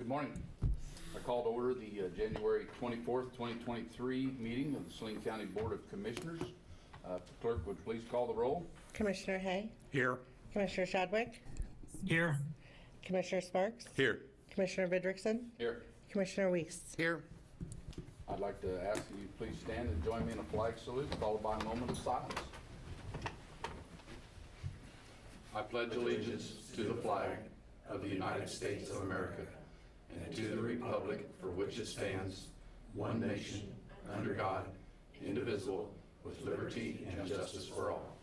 Good morning. I call to order the January 24th, 2023 meeting of the Saline County Board of Commissioners. Clerk, would you please call the roll? Commissioner Hay. Here. Commissioner Shadwick. Here. Commissioner Sparks. Here. Commissioner Vidrickson. Here. Commissioner Weiss. Here. I'd like to ask that you please stand and join me in a flag salute, followed by a moment of silence. I pledge allegiance to the flag of the United States of America and to the republic for which it stands, one nation, under God, indivisible, with liberty and justice for all.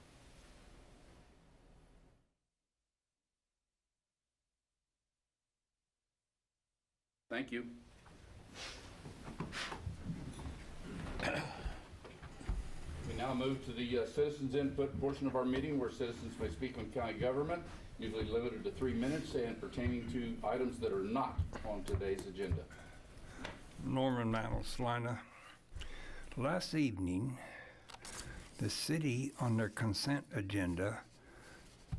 Thank you. We now move to the citizens input portion of our meeting, where citizens may speak on county government, usually limited to 3 minutes and pertaining to items that are not on today's agenda. Norman Mantle, Salina. Last evening, the city, on their consent agenda,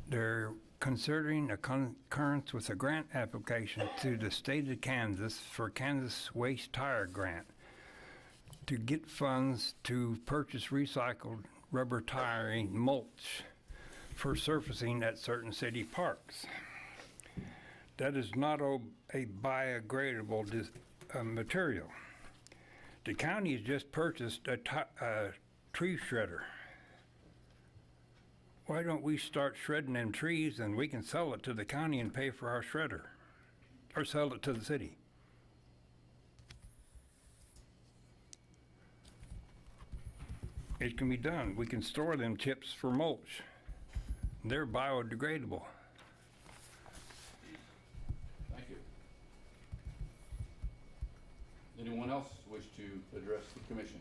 they're considering a concurrence with a grant application to the state of Kansas for Kansas Waste Tire Grant to get funds to purchase recycled rubber tiring mulch for surfacing at certain city parks. That is not a biodegradable material. The county has just purchased a tree shredder. Why don't we start shredding them trees and we can sell it to the county and pay for our shredder, or sell it to the city? It can be done. We can store them chips for mulch. They're biodegradable. Thank you. Anyone else wish to address the commission?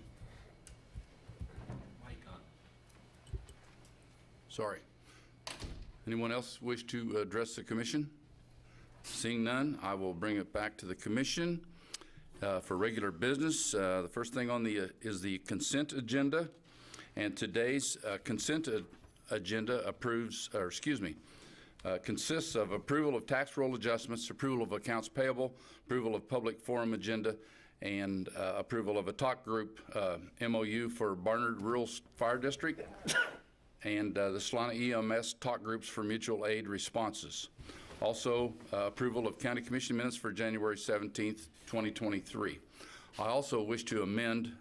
Mic on. Sorry. Anyone else wish to address the commission? Seeing none, I will bring it back to the commission for regular business. The first thing on the is the consent agenda, and today's consent agenda consists of approval of tax roll adjustments, approval of accounts payable, approval of public forum agenda, and approval of a talk group MOU for Barnard Rural Fire District and the Salina EMS talk groups for mutual aid responses. Also, approval of County Commission minutes for January 17th, 2023. I also wish to amend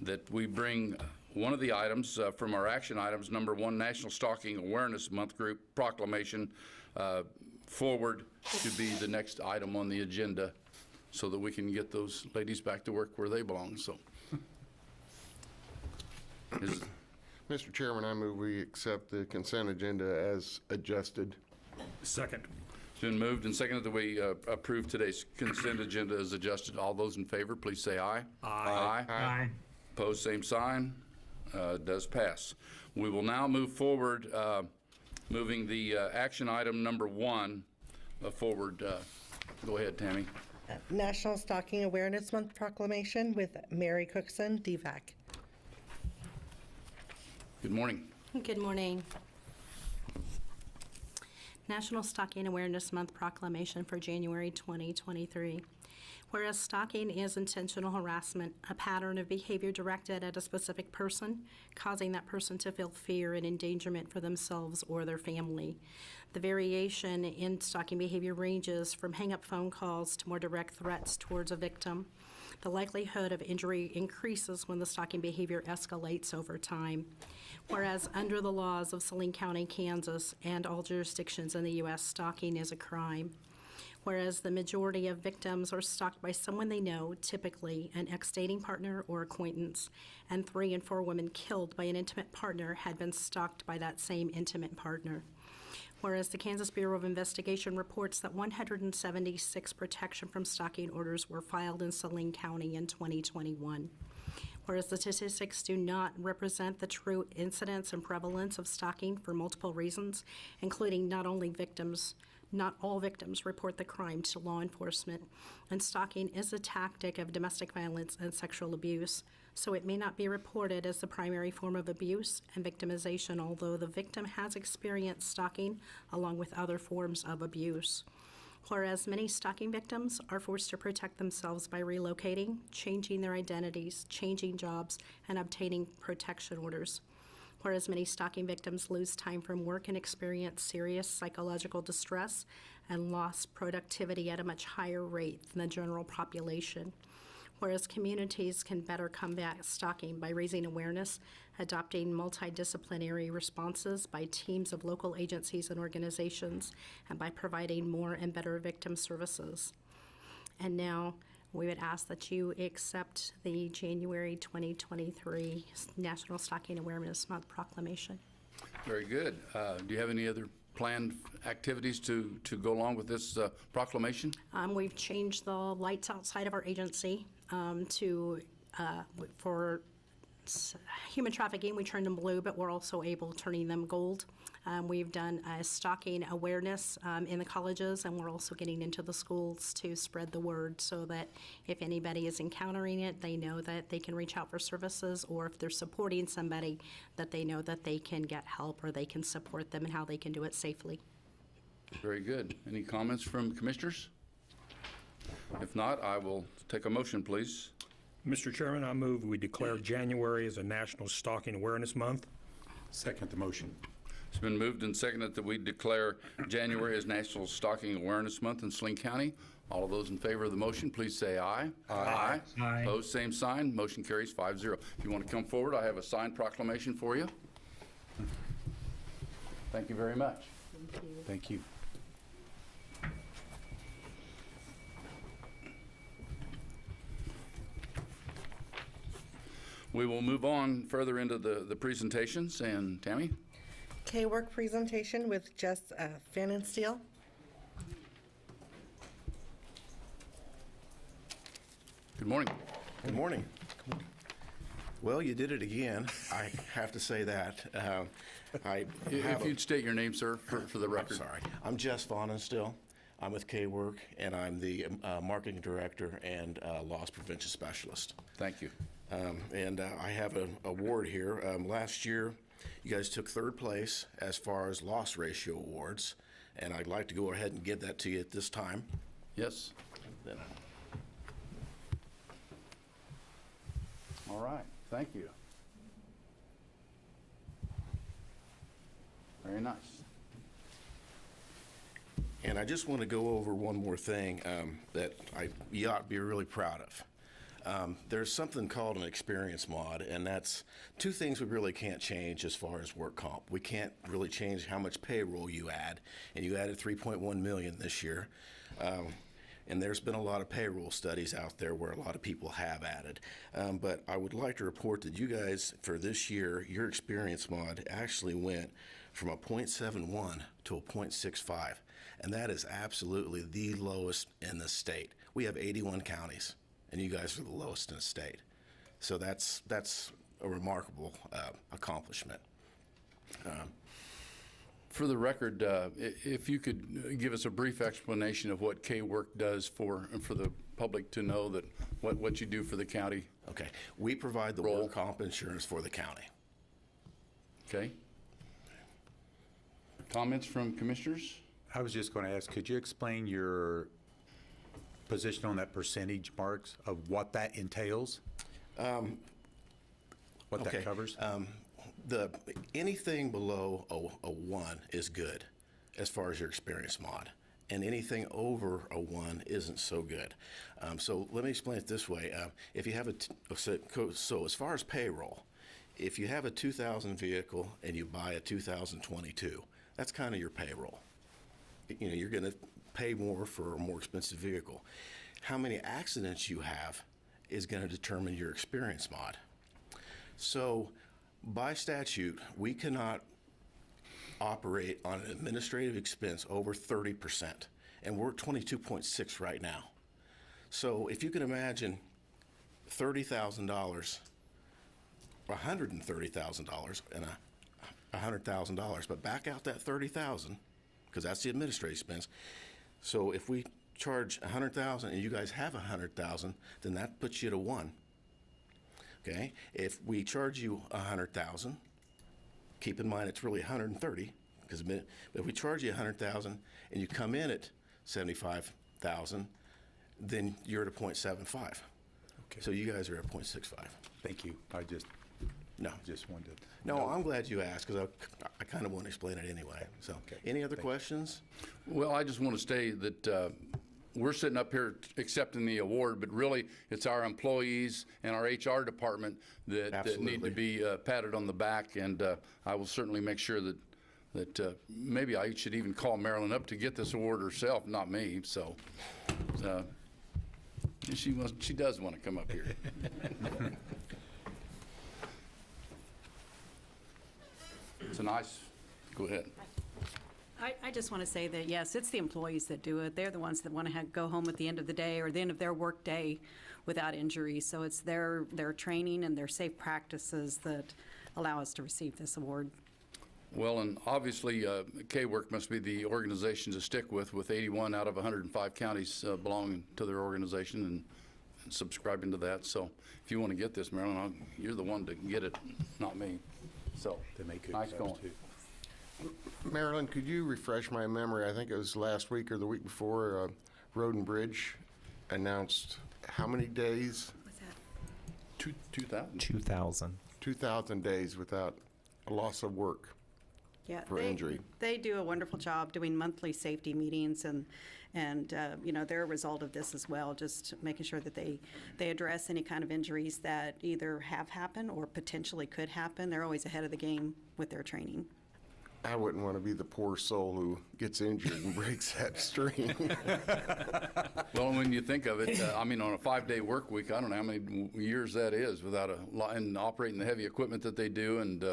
that we bring one of the items from our action items, number 1, National Stalking Awareness Month group proclamation, forward to be the next item on the agenda, so that we can get those ladies back to work where they belong. So, Mr. Chairman, I move we accept the consent agenda as adjusted. Second. it's been moved and seconded that we approve today's consent agenda as adjusted. All those in favor, please say aye. Aye. Aye. Opposed, same sign. Does pass. We will now move forward, moving the action item number 1 forward. Go ahead, Tammy. National Stalking Awareness Month proclamation with Mary Cookson, DVAC. Good morning. Good morning. National Stalking Awareness Month proclamation for January 2023. Whereas stalking is intentional harassment, a pattern of behavior directed at a specific person, causing that person to feel fear and endangerment for themselves or their family. The variation in stalking behavior ranges from hang-up phone calls to more direct threats towards a victim. The likelihood of injury increases when the stalking behavior escalates over time. Whereas under the laws of Saline County, Kansas, and all jurisdictions in the U.S., stalking is a crime. Whereas the majority of victims are stalked by someone they know, typically an ex-dating partner or acquaintance, and 3 in 4 women killed by an intimate partner had been stalked by that same intimate partner. Whereas the Kansas Bureau of Investigation reports that 176 protection from stalking orders were filed in Saline County in 2021. Whereas the statistics do not represent the true incidence and prevalence of stalking for multiple reasons, including not all victims report the crime to law enforcement, and stalking is a tactic of domestic violence and sexual abuse, so it may not be reported as the primary form of abuse and victimization, although the victim has experienced stalking along with other forms of abuse. Whereas many stalking victims are forced to protect themselves by relocating, changing their identities, changing jobs, and obtaining protection orders. Whereas many stalking victims lose time from work and experience serious psychological distress and lost productivity at a much higher rate than the general population. Whereas communities can better combat stalking by raising awareness, adopting multidisciplinary responses by teams of local agencies and organizations, and by providing more and better victim services. And now, we would ask that you accept the January 2023 National Stalking Awareness Month proclamation. Very good. Do you have any other planned activities to go along with this proclamation? We've changed the lights outside of our agency for human trafficking. We turned them blue, but we're also turning them gold. We've done stalking awareness in the colleges, and we're also getting into the schools to spread the word so that if anybody is encountering it, they know that they can reach out for services, or if they're supporting somebody, that they know that they can get help or they can support them and how they can do it safely. Very good. Any comments from commissioners? If not, I will take a motion, please. Mr. Chairman, I move we declare January as a National Stalking Awareness Month. Second the motion. It's been moved and seconded that we declare January as National Stalking Awareness Month in Saline County. All of those in favor of the motion, please say aye. Aye. Aye. Opposed, same sign. Motion carries 5-0. If you want to come forward, I have a signed proclamation for you. Thank you very much. Thank you. We will move on further into the presentations. And Tammy? KWORCC presentation with Jess Finn and Steele. Good morning. Good morning. Well, you did it again. I have to say that. If you'd state your name, sir, for the record. Sorry. I'm Jess Vaughn and Still. I'm with KWORCC, and I'm the marketing director and loss prevention specialist. Thank you. I have an award here. Last year, you guys took third place as far as loss ratio awards, and I'd like to go ahead and give that to you at this time. Yes. Then, All right. Thank you. Very nice. And I just want to go over one more thing that you ought to be really proud of. There's something called an experience mod, and that's two things we really can't change as far as work comp. We can't really change how much payroll you add, and you added 3.1 million this year. And there's been a lot of payroll studies out there where a lot of people have added. But I would like to report that you guys, for this year, your experience mod actually went from a 0.71 to a 0.65. And that is absolutely the lowest in the state. We have 81 counties, and you guys are the lowest in the state. So that's a remarkable accomplishment. For the record, if you could give us a brief explanation of what KWORCC does for the public to know that what you do for the county. Okay. We provide the Roll. work comp insurance for the county. Okay? Comments from commissioners? I was just going to ask, could you explain your position on that percentage marks of what that entails? What Okay. that covers? Anything below a 1 is good as far as your experience mod, and anything over a 1 isn't so good. So let me explain it this way. If you have so as far as payroll, if you have a 2000 vehicle and you buy a 2022, that's kind of your payroll. You know, you're going to pay more for a more expensive vehicle. How many accidents you have is going to determine your experience mod. So by statute, we cannot operate on an administrative expense over 30%, and we're at 22.6 right now. So if you can imagine $30,000, $130,000, and $100,000, but back out that $30,000 because that's the administrative expense. So if we charge $100,000 and you guys have $100,000, then that puts you to 1. Okay, if we charge you $100,000, keep in mind it's really $130,000 because if we charge you $100,000 and you come in at $75,000, then you're at a .75. Okay. So you guys are at .65. Thank you. I just No. wanted to. No, I'm glad you asked, because I kind of want to explain it anyway. So, any other questions? Well, I just want to state that we're sitting up here accepting the award, but really it's our employees and our HR department that need to Absolutely. be patted on the back, and I will certainly make sure that maybe I should even call Marilyn up to get this award herself, not me. So she does want to come up here. It's a nice. Go ahead. I just want to say that, yes, it's the employees that do it. They're the ones that want to go home at the end of the day or the end of their work day without injury. So it's their training and their safe practices that allow us to receive this award. Well, and obviously, KWORCC must be the organization to stick with 81 out of 105 counties belonging to their organization and subscribing to that. So if you want to get this, Marilyn, you're the one to get it, not me. So, They make good nice going. substitute. Marilyn, could you refresh my memory? I think it was last week or the week before, Road and Bridge announced how many days? 2,000. 2,000. 2,000 days without a loss of work. Yeah, For injury. They do a wonderful job doing monthly safety meetings and they're a result of this as well, just making sure that they address any kind of injuries that either have happened or potentially could happen. They're always ahead of the game with their training. I wouldn't want to be the poor soul who gets injured and breaks that string. Well, when you think of it, I mean, on a 5-day work week, I don't know how many years that is without and operating the heavy equipment that they do and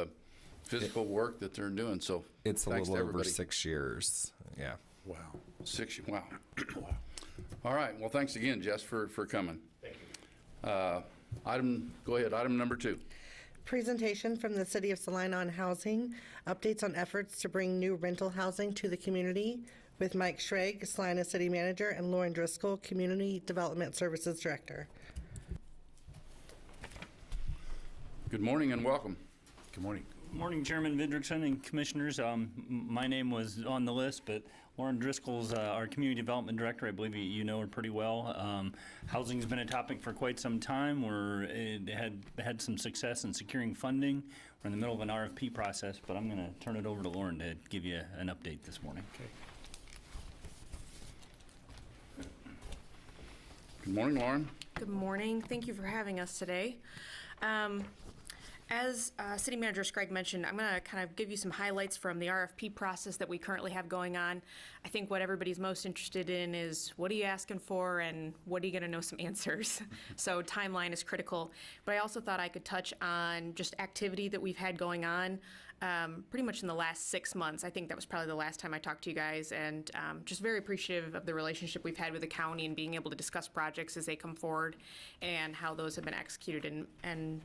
physical work that they're doing. So It's a thanks little to over everybody. 6 years. Yeah. Wow. 6, wow. All right. Well, thanks again, Jess, for coming. Thank you. Go ahead. Item number 2. Presentation from the City of Salina on housing, updates on efforts to bring new rental housing to the community with Mike Schrag, Salina City Manager, and Lauren Driscoll, Community Development Services Director. Good morning and welcome. Good morning. Morning, Chairman Vidrickson and Commissioners. My name was on the list, but Lauren Driscoll's our Community Development Director. I believe you know her pretty well. Housing's been a topic for quite some time. It had some success in securing funding. We're in the middle of an RFP process, but I'm going to turn it over to Lauren to give you an update this morning. Okay. Good morning, Lauren. Good morning. Thank you for having us today. As City Manager Scragg mentioned, I'm going to kind of give you some highlights from the RFP process that we currently have going on. I think what everybody's most interested in is what are you asking for and what are you going to know some answers. So timeline is critical. But I also thought I could touch on just activity that we've had going on pretty much in the last 6 months. I think that was probably the last time I talked to you guys, and just very appreciative of the relationship we've had with the county and being able to discuss projects as they come forward and how those have been executed and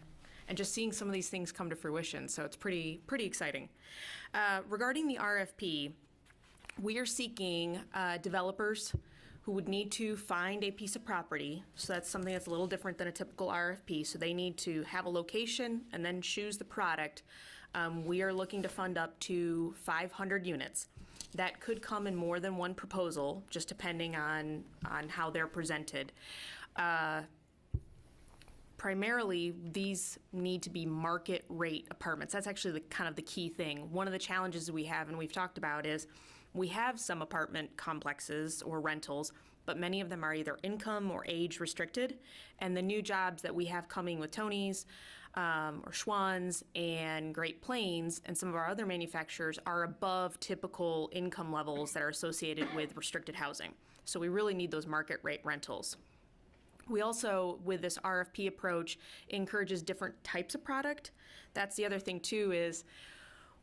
just seeing some of these things come to fruition. So it's pretty exciting. Regarding the RFP, we are seeking developers who would need to find a piece of property. So that's something that's a little different than a typical RFP. So they need to have a location and then choose the product. We are looking to fund up to 500 units. That could come in more than one proposal, just depending on how they're presented. Primarily, these need to be market rate apartments. That's actually kind of the key thing. One of the challenges we have, and we've talked about, is we have some apartment complexes or rentals, but many of them are either income or age restricted. And the new jobs that we have coming with Tony's or Schwann's and Great Plains and some of our other manufacturers are above typical income levels that are associated with restricted housing. So we really need those market rate rentals. We also, with this RFP approach, encourages different types of product. That's the other thing too, is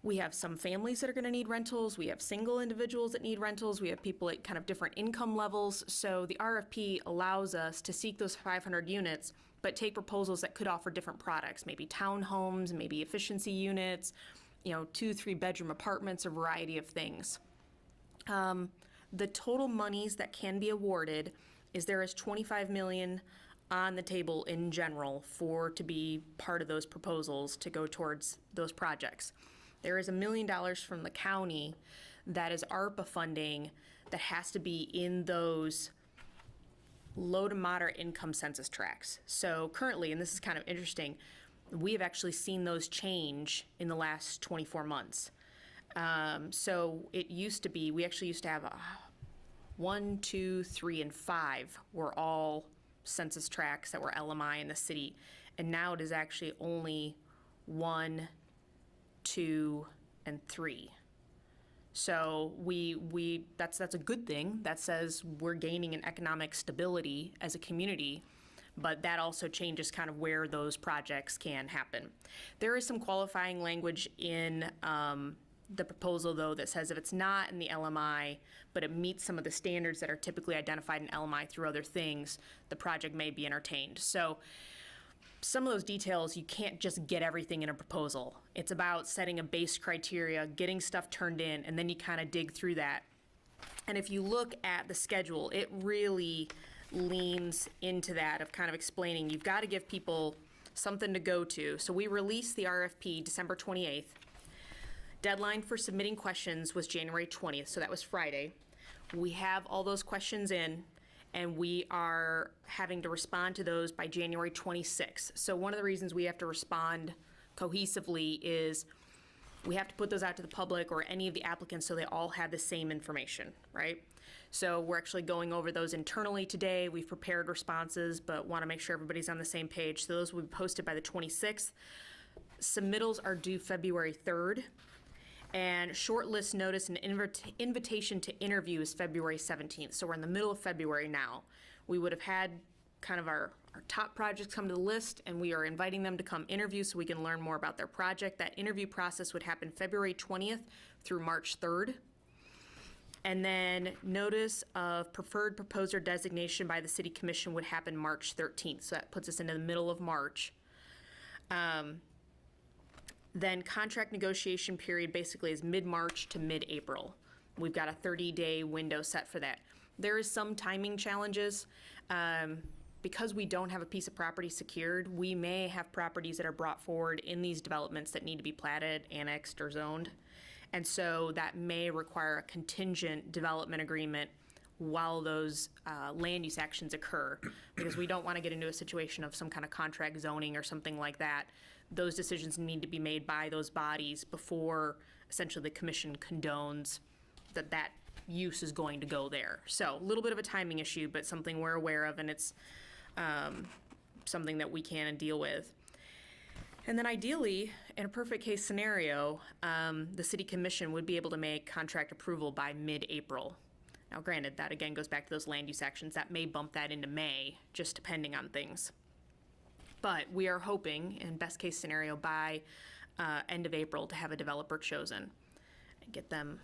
we have some families that are gonna need rentals, we have single individuals that need rentals, we have people at kind of different income levels. So the RFP allows us to seek those 500 units, but take proposals that could offer different products, maybe townhomes, maybe efficiency units, 2-3 bedroom apartments, a variety of things. The total monies that can be awarded is there is $25 million on the table in general to be part of those proposals to go towards those projects. There is $1 million from the county that is ARPA funding that has to be in those low to moderate income census tracts. So currently, and this is kind of interesting, we have actually seen those change in the last 24 months. So it used to be, we actually used to have 1, 2, 3, and 5 were all census tracts that were LMI in the city. And now it is actually only 1, 2, and 3. So that's a good thing. That says we're gaining an economic stability as a community, but that also changes kind of where those projects can happen. There is some qualifying language in the proposal, though, that says if it's not in the LMI, but it meets some of the standards that are typically identified in LMI through other things, the project may be entertained. So some of those details, you can't just get everything in a proposal. It's about setting a base criteria, getting stuff turned in, and then you kind of dig through that. And if you look at the schedule, it really leans into that of kind of explaining you've got to give people something to go to. So we released the RFP December 28th. Deadline for submitting questions was January 20th, so that was Friday. We have all those questions in, and we are having to respond to those by January 26th. So one of the reasons we have to respond cohesively is we have to put those out to the public or any of the applicants so they all have the same information, right? So we're actually going over those internally today. We've prepared responses, but want to make sure everybody's on the same page. So those will be posted by the 26th. Submittals are due February 3rd. And shortlist notice and invitation to interview is February 17th. So we're in the middle of February now. We would have had kind of our top projects come to the list, and we are inviting them to come interview so we can learn more about their project. That interview process would happen February 20th through March 3rd. And then notice of preferred proposer designation by the City Commission would happen March 13th. So that puts us into the middle of March. Then contract negotiation period basically is mid-March to mid-April. We've got a 30-day window set for that. There is some timing challenges. Because we don't have a piece of property secured, we may have properties that are brought forward in these developments that need to be platted, annexed, or zoned. And so that may require a contingent development agreement while those land use actions occur, because we don't want to get into a situation of some kind of contract zoning or something like that. Those decisions need to be made by those bodies before essentially the commission condones that use is going to go there. So a little bit of a timing issue, but something we're aware of, and it's something that we can deal with. And then ideally, in a perfect case scenario, the City Commission would be able to make contract approval by mid-April. Now granted, that again goes back to those land use actions. That may bump that into May, just depending on things. But we are hoping, in best case scenario, by end of April to have a developer chosen and get them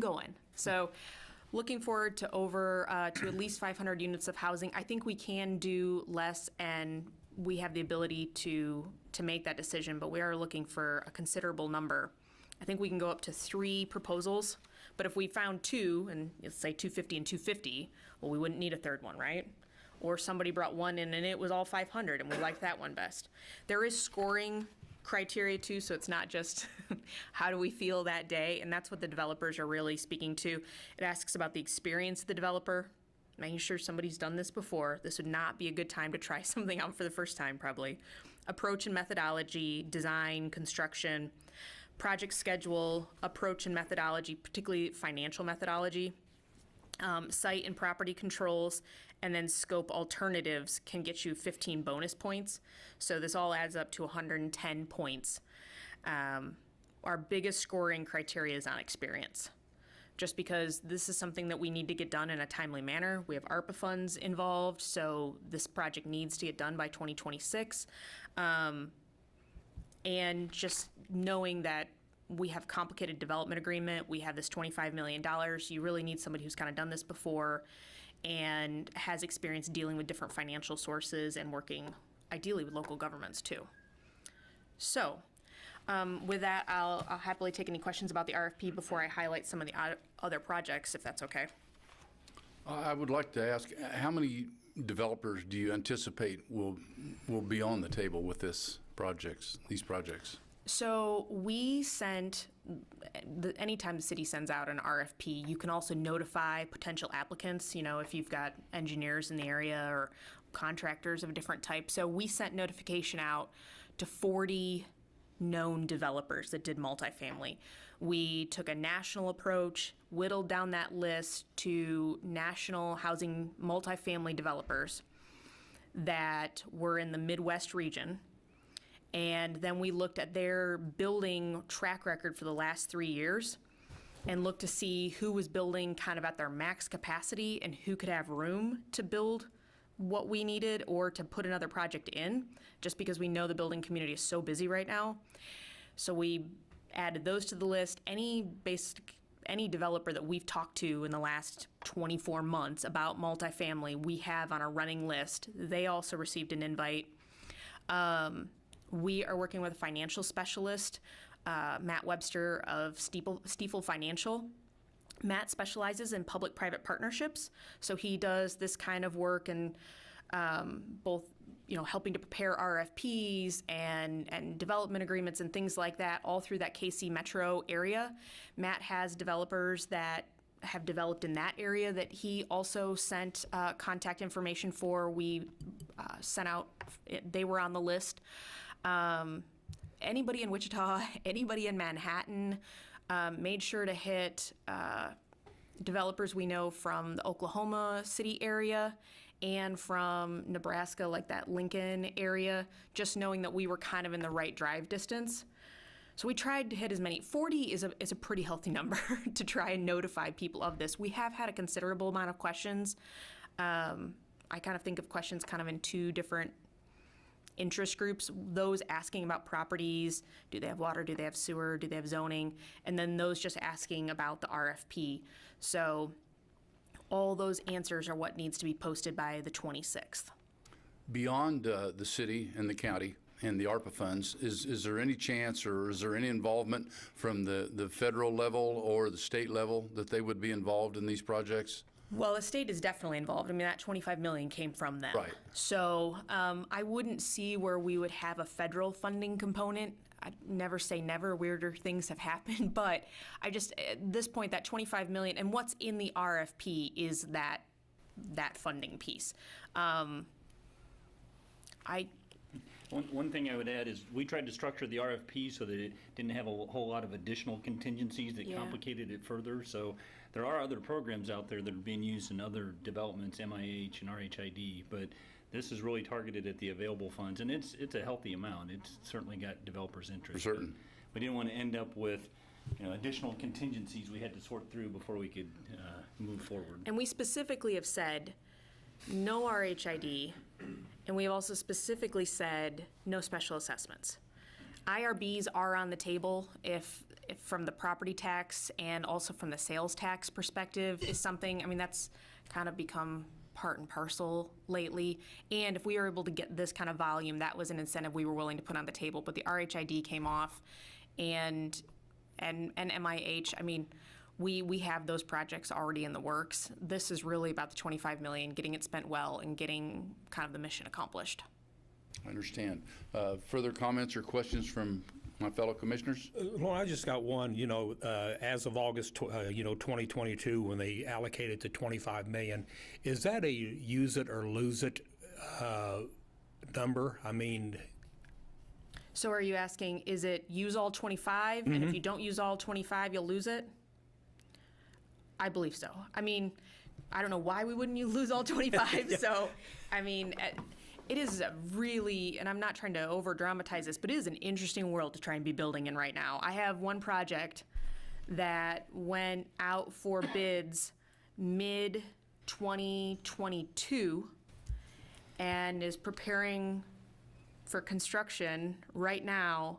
going. So looking forward to to at least 500 units of housing. I think we can do less, and we have the ability to make that decision, but we are looking for a considerable number. I think we can go up to 3 proposals, but if we found 2, and let's say 250 and 250, well, we wouldn't need a third one, right? Or somebody brought one in and it was all 500 and we liked that one best. There is scoring criteria too, so it's not just how do we feel that day, and that's what the developers are really speaking to. It asks about the experience of the developer, making sure somebody's done this before. This would not be a good time to try something out for the first time, probably. Approach and methodology, design, construction, project schedule, approach and methodology, particularly financial methodology, site and property controls, and then scope alternatives can get you 15 bonus points. So this all adds up to 110 points. Our biggest scoring criteria is on experience, just because this is something that we need to get done in a timely manner. We have ARPA funds involved, so this project needs to get done by 2026. And just knowing that we have complicated development agreement, we have this $25 million, you really need somebody who's kind of done this before and has experience dealing with different financial sources and working ideally with local governments too. So with that, I'll happily take any questions about the RFP before I highlight some of the other projects, if that's okay. I would like to ask, how many developers do you anticipate will be on the table with these projects? So we sent anytime the city sends out an RFP, you can also notify potential applicants, if you've got engineers in the area or contractors of a different type. So we sent notification out to 40 known developers that did multifamily. We took a national approach, whittled down that list to national housing multifamily developers that were in the Midwest region. And then we looked at their building track record for the last 3 years and looked to see who was building kind of at their max capacity and who could have room to build what we needed or to put another project in, just because we know the building community is so busy right now. So we added those to the list. Any developer that we've talked to in the last 24 months about multifamily, we have on a running list. They also received an invite. We are working with a financial specialist, Matt Webster of Stiefel Financial. Matt specializes in public-private partnerships, so he does this kind of work and both, helping to prepare RFPs and development agreements and things like that all through that KC metro area. Matt has developers that have developed in that area that he also sent contact information for. We sent out, they were on the list. Anybody in Wichita, anybody in Manhattan, made sure to hit developers we know from the Oklahoma City area and from Nebraska, like that Lincoln area, just knowing that we were kind of in the right drive distance. So we tried to hit as many. 40 is a pretty healthy number to try and notify people of this. We have had a considerable amount of questions. I kind of think of questions kind of in two different interest groups, those asking about properties, do they have water, do they have sewer, do they have zoning, and then those just asking about the RFP. So all those answers are what needs to be posted by the 26th. Beyond the city and the county and the ARPA funds, is there any chance or is there any involvement from the federal level or the state level that they would be involved in these projects? Well, the state is definitely involved. I mean, that $25 million came from them. Right. So I wouldn't see where we would have a federal funding component. I'd never say never. Weirder things have happened. But I just, at this point, that $25 million, and what's in the RFP is that funding piece. One thing I would add is we tried to structure the RFP so that it didn't have a whole lot of additional contingencies that complicated it further. So there are other programs out there that are being used in other developments, MIH and RHID, but this is really targeted at the available funds, and it's a healthy amount. It's certainly got developers' interest. For certain. We didn't want to end up with additional contingencies we had to sort through before we could move forward. And we specifically have said no RHID, and we have also specifically said no special assessments. IRBs are on the table if from the property tax and also from the sales tax perspective is something, that's kind of become part and parcel lately. And if we were able to get this kind of volume, that was an incentive we were willing to put on the table. But the RHID came off, and MIH, we have those projects already in the works. This is really about the $25 million, getting it spent well and getting kind of the mission accomplished. I understand. Further comments or questions from my fellow commissioners? Well, I just got one. As of August, 2022, when they allocated the $25 million, is that a use it or lose it number? So are you asking, is it use all 25, and if you don't use all 25, you'll lose it? I believe so. I don't know why we wouldn't lose all 25. So, it is a really, and I'm not trying to over dramatize this, but it is an interesting world to try and be building in right now. I have one project that went out for bids mid 2022 and is preparing for construction right now,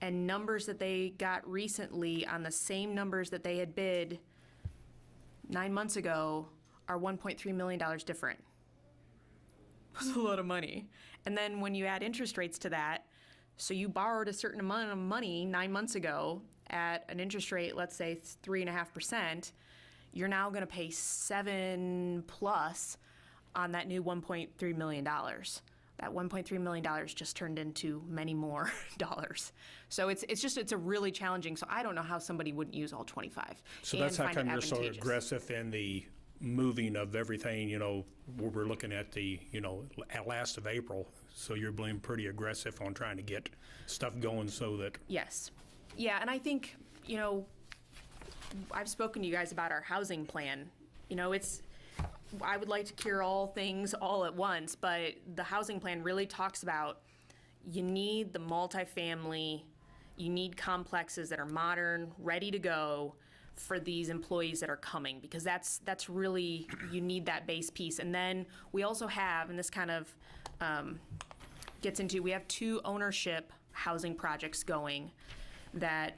and numbers that they got recently on the same numbers that they had bid 9 months ago are $1.3 million different. That's a lot of money. And then when you add interest rates to that, so you borrowed a certain amount of money 9 months ago at an interest rate, let's say 3.5%, you're now going to pay 7+ on that new $1.3 million. that $1.3 million just turned into many more dollars. So it's a really challenging, so I don't know how somebody wouldn't use all 25. So and that's how find it come you're so advantageous. aggressive in the moving of everything, we're looking at the, at last of April. So you're being pretty aggressive on trying to get stuff going so that, Yes. Yeah, and I think, I've spoken to you guys about our housing plan. I would like to cure all things all at once, but the housing plan really talks about you need the multifamily, you need complexes that are modern, ready to go for these employees that are coming, because that's really, you need that base piece. And then we also have, and this kind of gets into, we have 2 ownership housing projects going that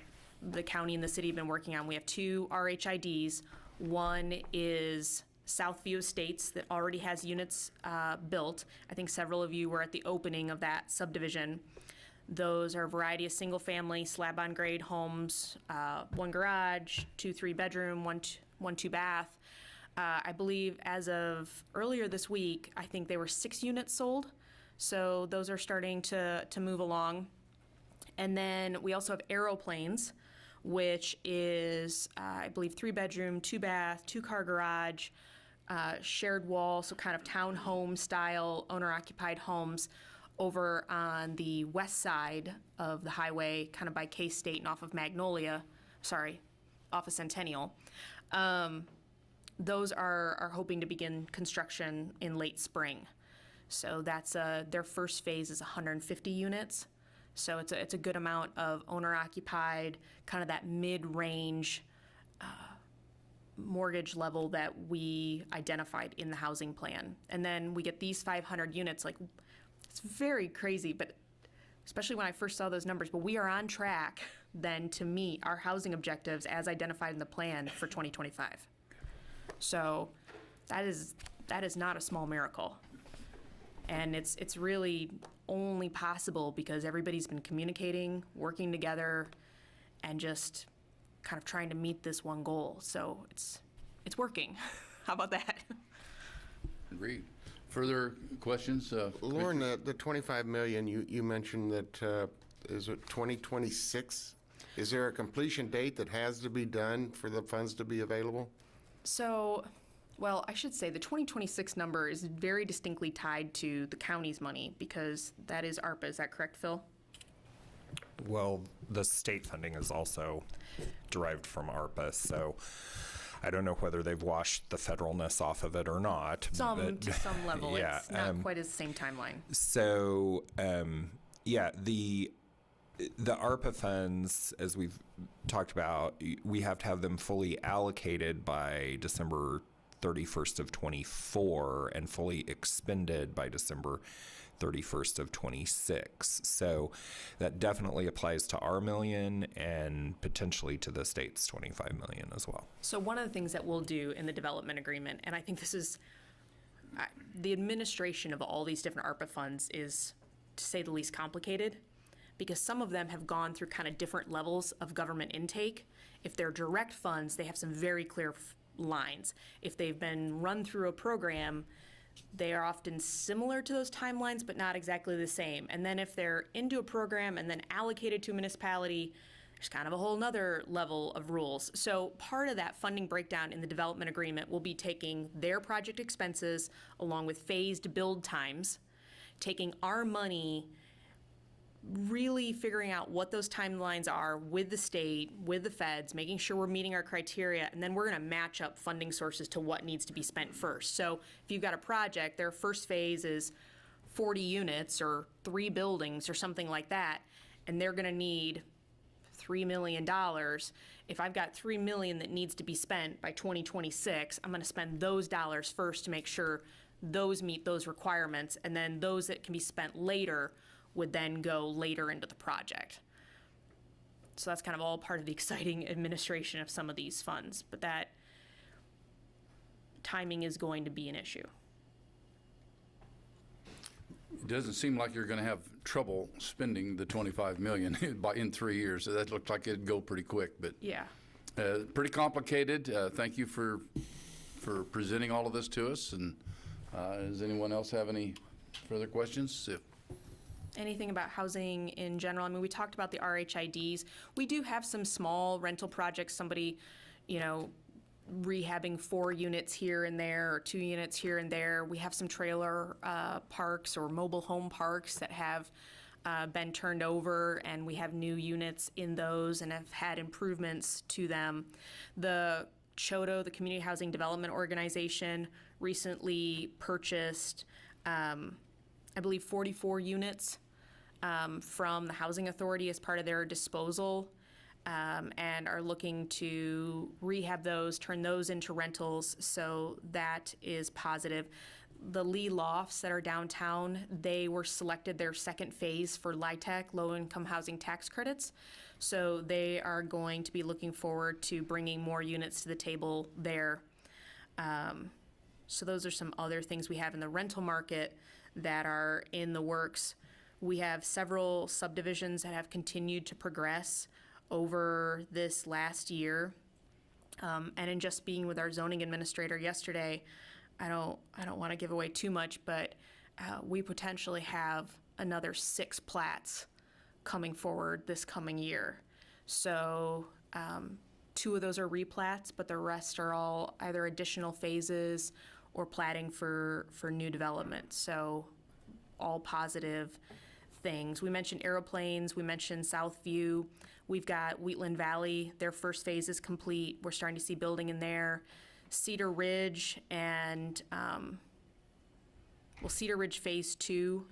the county and the city have been working on. We have 2 RHIDs. One is Southview Estates that already has units built. I think several of you were at the opening of that subdivision. Those are a variety of single-family slab-on-grade homes, 1 garage, 2 3-bedroom, 1 2-bath. I believe as of earlier this week, I think there were 6 units sold. So those are starting to move along. And then we also have Aeroplanes, which is, I believe, 3-bedroom, 2-bath, 2-car garage, shared wall, so kind of townhome style, owner-occupied homes over on the west side of the highway, kind of by K-State and off of Centennial. Those are hoping to begin construction in late spring. So that's their first phase is 150 units. So it's a good amount of owner-occupied, kind of that mid-range mortgage level that we identified in the housing plan. And then we get these 500 units. Like, it's very crazy, but especially when I first saw those numbers. But we are on track then to meet our housing objectives as identified in the plan for 2025. So that is not a small miracle. And it's really only possible because everybody's been communicating, working together, and just kind of trying to meet this one goal. So it's working. How about that? Agreed. Further questions? Lauren, the 25 million, you mentioned that, is it 2026? Is there a completion date that has to be done for the funds to be available? So, well, I should say the 2026 number is very distinctly tied to the county's money because that is ARPA. Is that correct, Phil? Well, the state funding is also derived from ARPA, so I don't know whether they've washed the federalness off of it or not. To some level. Yeah, it's not quite as the same timeline. So, yeah, the ARPA funds, as we've talked about, we have to have them fully allocated by December 31st of 24 and fully expended by December 31st of 26. So that definitely applies to our million and potentially to the state's 25 million as well. So one of the things that we'll do in the development agreement, and I think this is the administration of all these different ARPA funds is, to say the least, complicated because some of them have gone through kind of different levels of government intake. If they're direct funds, they have some very clear lines. If they've been run through a program, they are often similar to those timelines, but not exactly the same. And then if they're into a program and then allocated to a municipality, there's kind of a whole nother level of rules. So part of that funding breakdown in the development agreement will be taking their project expenses along with phased build times, taking our money, really figuring out what those timelines are with the state, with the feds, making sure we're meeting our criteria, and then we're going to match up funding sources to what needs to be spent first. So if you've got a project, their first phase is 40 units or 3 buildings or something like that, and they're going to need $3 million. If I've got $3 million that needs to be spent by 2026, I'm going to spend those dollars first to make sure those meet those requirements, and then those that can be spent later would then go later into the project. So that's kind of all part of the exciting administration of some of these funds, but that timing is going to be an issue. It doesn't seem like you're going to have trouble spending the 25 million in 3 years. So that looks like it'd go pretty quick, but Yeah. pretty complicated. Thank you for presenting all of this to us. And does anyone else have any Further questions? Anything about housing in general? I mean, we talked about the RHIDs. We do have some small rental projects, somebody, rehabbing 4 units here and there, or 2 units here and there. We have some trailer parks or mobile home parks that have been turned over, and we have new units in those and have had improvements to them. The CHODO, the Community Housing Development Organization, recently purchased, I believe, 44 units from the Housing Authority as part of their disposal, and are looking to rehab those, turn those into rentals, so that is positive. The Lee Lofts that are downtown, they were selected their second phase for LIHTC, low-income housing tax credits, so they are going to be looking forward to bringing more units to the table there. So those are some other things we have in the rental market that are in the works. We have several subdivisions that have continued to progress over this last year. And in just being with our zoning administrator yesterday, I don't want to give away too much, but we potentially have another 6 plats coming forward this coming year. So 2 of those are replats, but the rest are all either additional phases or platting for new development. So all positive things. We mentioned aeroplanes, we mentioned Southview. We've got Wheatland Valley, their first phase is complete. We're starting to see building in there. Cedar Ridge and, Cedar Ridge Phase 2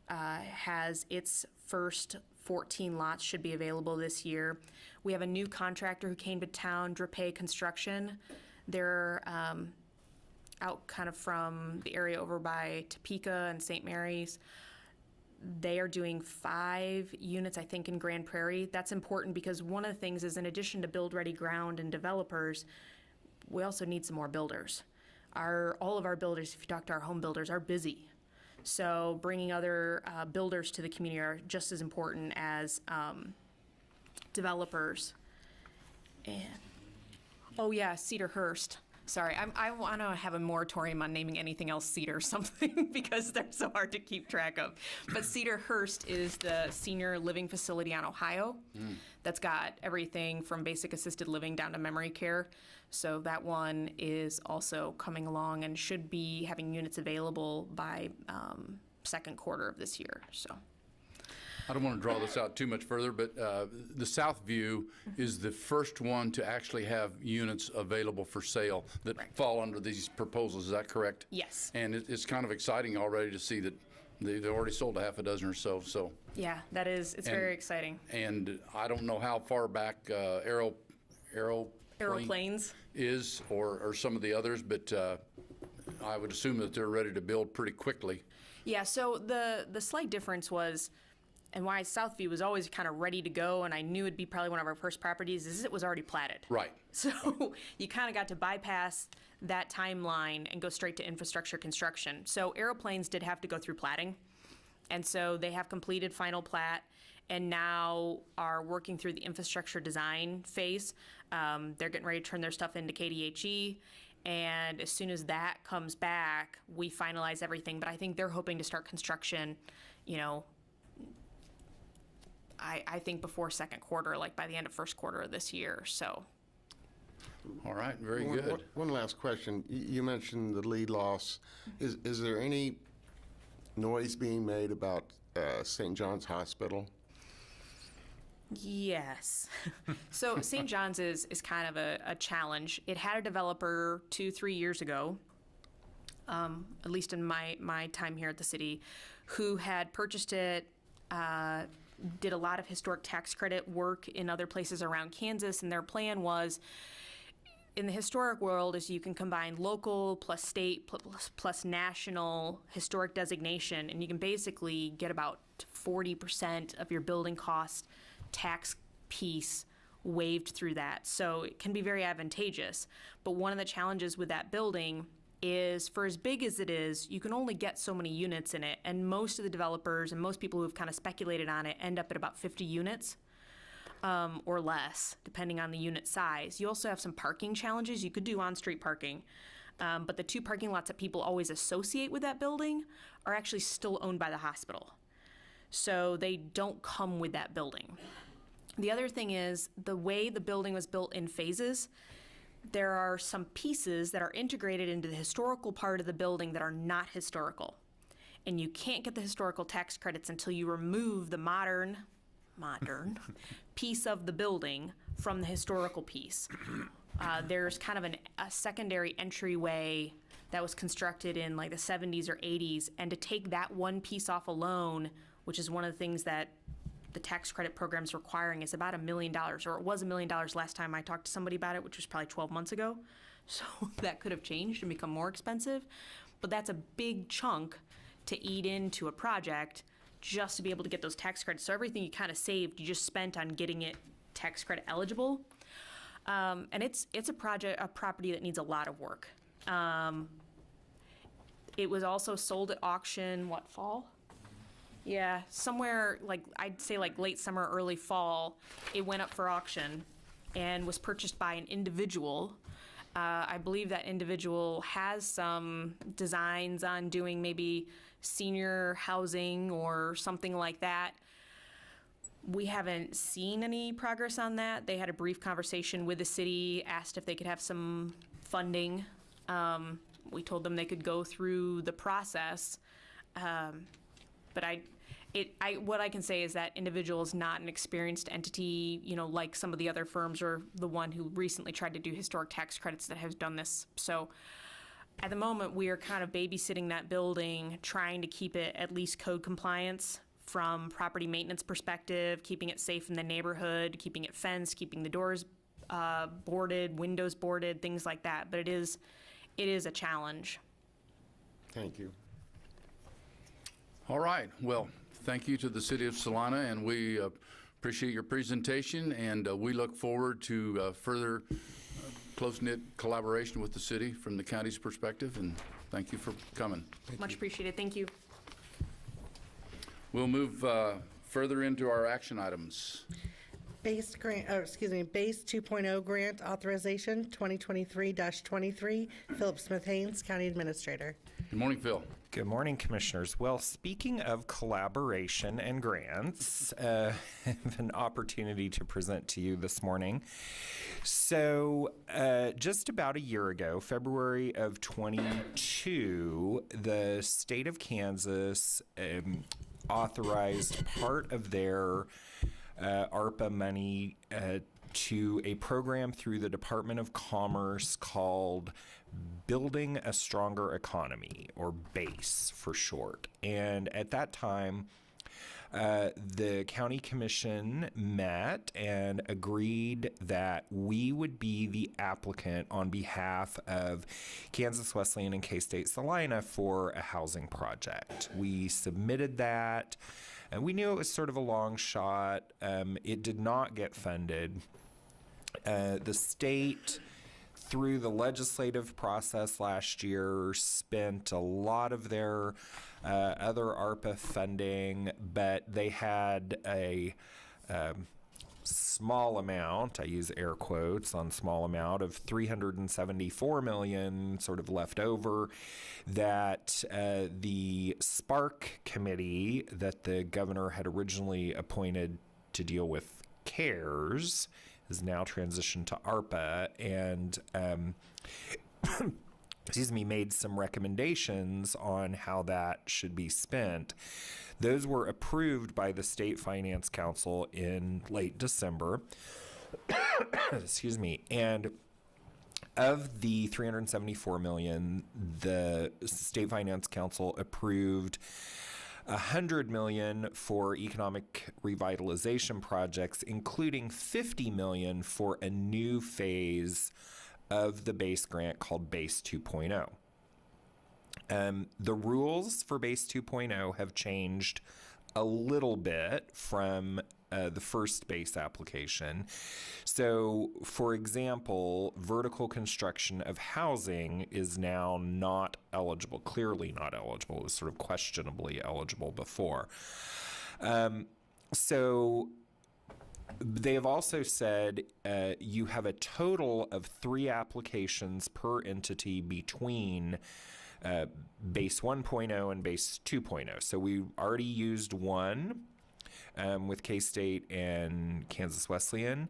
has its first 14 lots should be available this year. We have a new contractor who came to town, Drape Construction. They're out kind of from the area over by Topeka and St. Mary's. They are doing 5 units, I think, in Grand Prairie. That's important because one of the things is, in addition to build-ready ground and developers, we also need some more builders. All of our builders, if you talk to our home builders, are busy. So bringing other builders to the community are just as important as developers. And, oh yeah, Cedarhurst. Sorry, I want to have a moratorium on naming anything else Cedar or something because they're so hard to keep track of. But Cedarhurst is the senior living facility on Ohio that's got everything from basic assisted living down to memory care. So that one is also coming along and should be having units available by second quarter of this year. So. I don't want to draw this out too much further, but the Southview is the first one to actually have units available for sale that fall under these proposals. Is that correct? Yes. And it's kind of exciting already to see that they've already sold a half a dozen or so. So. Yeah, that is. It's very exciting. And I don't know how far back Aeroplanes is or some of the others, but I would assume that they're ready to build pretty quickly. Yeah. So the slight difference was, and why Southview was always kind of ready to go, and I knew it'd be probably one of our first properties, is it was already platted. Right. So you kind of got to bypass that timeline and go straight to infrastructure construction. So aeroplanes did have to go through platting, and so they have completed final plat and now are working through the infrastructure design phase. They're getting ready to turn their stuff into KDHE, and as soon as that comes back, we finalize everything. But I think they're hoping to start construction, I think before second quarter, like by the end of first quarter of this year, so. All right, very good. One last question. You mentioned the lead loss. Is there any noise being made about St. John's Hospital? Yes. So St. John's is kind of a challenge. It had a developer 2-3 years ago, at least in my time here at the city, who had purchased it, did a lot of historic tax credit work in other places around Kansas, and their plan was, in the historic world, is you can combine local plus state plus national historic designation, and you can basically get about 40% of your building cost tax piece waived through that. So it can be very advantageous. But one of the challenges with that building is, for as big as it is, you can only get so many units in it. And most of the developers and most people who have kind of speculated on it end up at about 50 units or less, depending on the unit size. You also have some parking challenges. You could do on-street parking. But the 2 parking lots that people always associate with that building are actually still owned by the hospital. So they don't come with that building. The other thing is the way the building was built in phases, there are some pieces that are integrated into the historical part of the building that are not historical. And you can't get the historical tax credits until you remove the modern piece of the building from the historical piece. There's kind of a secondary entryway that was constructed in like the 70s or 80s, and to take that one piece off alone, which is one of the things that the tax credit program's requiring, is about $1 million, or it was $1 million last time I talked to somebody about it, which was probably 12 months ago. So that could have changed and become more expensive, but that's a big chunk to eat into a project just to be able to get those tax credits. So everything you kind of saved, you just spent on getting it tax credit eligible. And it's a property that needs a lot of work. It was also sold at auction, fall? Yeah, somewhere like, I'd say like late summer, early fall, it went up for auction and was purchased by an individual. I believe that individual has some designs on doing maybe senior housing or something like that. We haven't seen any progress on that. They had a brief conversation with the city, asked if they could have some funding. We told them they could go through the process. But what I can say is that individual is not an experienced entity, like some of the other firms or the one who recently tried to do historic tax credits that has done this. So at the moment, we are kind of babysitting that building, trying to keep it at least code compliance from property maintenance perspective, keeping it safe in the neighborhood, keeping it fenced, keeping the doors boarded, windows boarded, things like that. But it is a challenge. Thank you. All right. Well, thank you to the City of Salina, and we appreciate your presentation, and we look forward to further close-knit collaboration with the city from the county's perspective, and thank you for coming. Much appreciated. Thank you. We'll move further into our action items. Base 2.0 grant authorization 2023-23, Philip Smith Haynes, County Administrator. Good morning, Phil. Good morning, Commissioners. Well, speaking of collaboration and grants, I have an opportunity to present to you this morning. So just about a year ago, February of 22, the state of Kansas authorized part of their ARPA money to a program through the Department of Commerce called Building a Stronger Economy, or BASE for short. And at that time, the county commission met and agreed that we would be the applicant on behalf of Kansas Wesleyan and K-State Salina for a housing project. We submitted that, and we knew it was sort of a long shot. It did not get funded. The state, through the legislative process last year, spent a lot of their other ARPA funding, but they had a small amount, I use air quotes on small amount, of $374 million sort of left over that the Spark committee that the governor had originally appointed to deal with CARES is now transitioned to ARPA, and made some recommendations on how that should be spent. Those were approved by the State Finance Council in late December. And of the $374 million, the State Finance Council approved $100 million for economic revitalization projects, including $50 million for a new phase of the BASE grant called BASE 2.0. The rules for BASE 2.0 have changed a little bit from the first BASE application. So, for example, vertical construction of housing is now not eligible, clearly not eligible. It was sort of questionably eligible before. So They have also said you have a total of 3 applications per entity between base 1.0 and base 2.0. So we already used one with K-State and Kansas Wesleyan.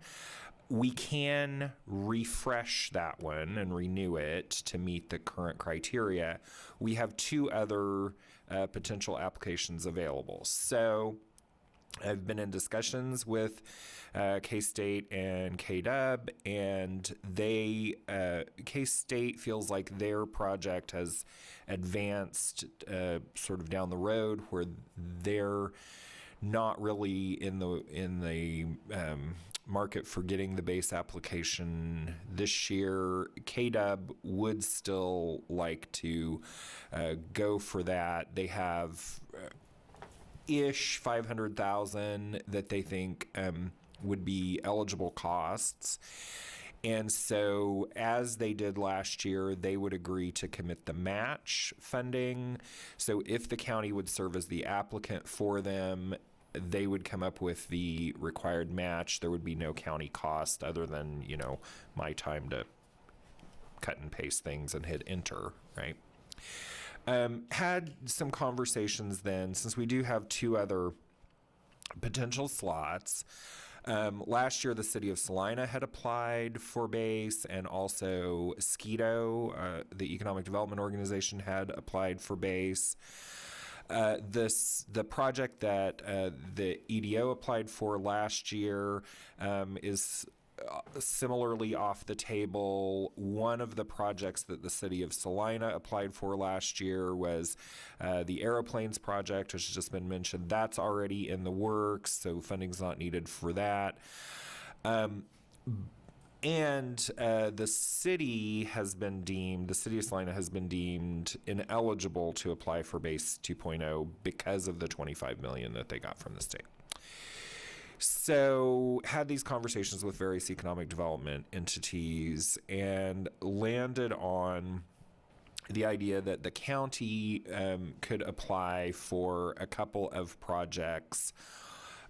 We can refresh that one and renew it to meet the current criteria. We have 2 other potential applications available. So I've been in discussions with K-State and KW, and they K-State feels like their project has advanced sort of down the road, where they're not really in the market for getting the base application this year. KW would still like to go for that. They have ish 500,000 that they think would be eligible costs. And so, as they did last year, they would agree to commit the match funding. So if the county would serve as the applicant for them, they would come up with the required match. There would be no county cost other than, my time to cut and paste things and hit enter, right? Had some conversations then, since we do have 2 other potential slots. Last year, the city of Salina had applied for base, and also SCEDO, the Economic Development Organization, had applied for base. The project that the EDO applied for last year is similarly off the table. One of the projects that the city of Salina applied for last year was the aeroplanes project, which has just been mentioned. That's already in the works, so funding's not needed for that. And the city of Salina has been deemed ineligible to apply for base 2.0 because of the $25 million that they got from the state. So had these conversations with various economic development entities and landed on the idea that the county could apply for a couple of projects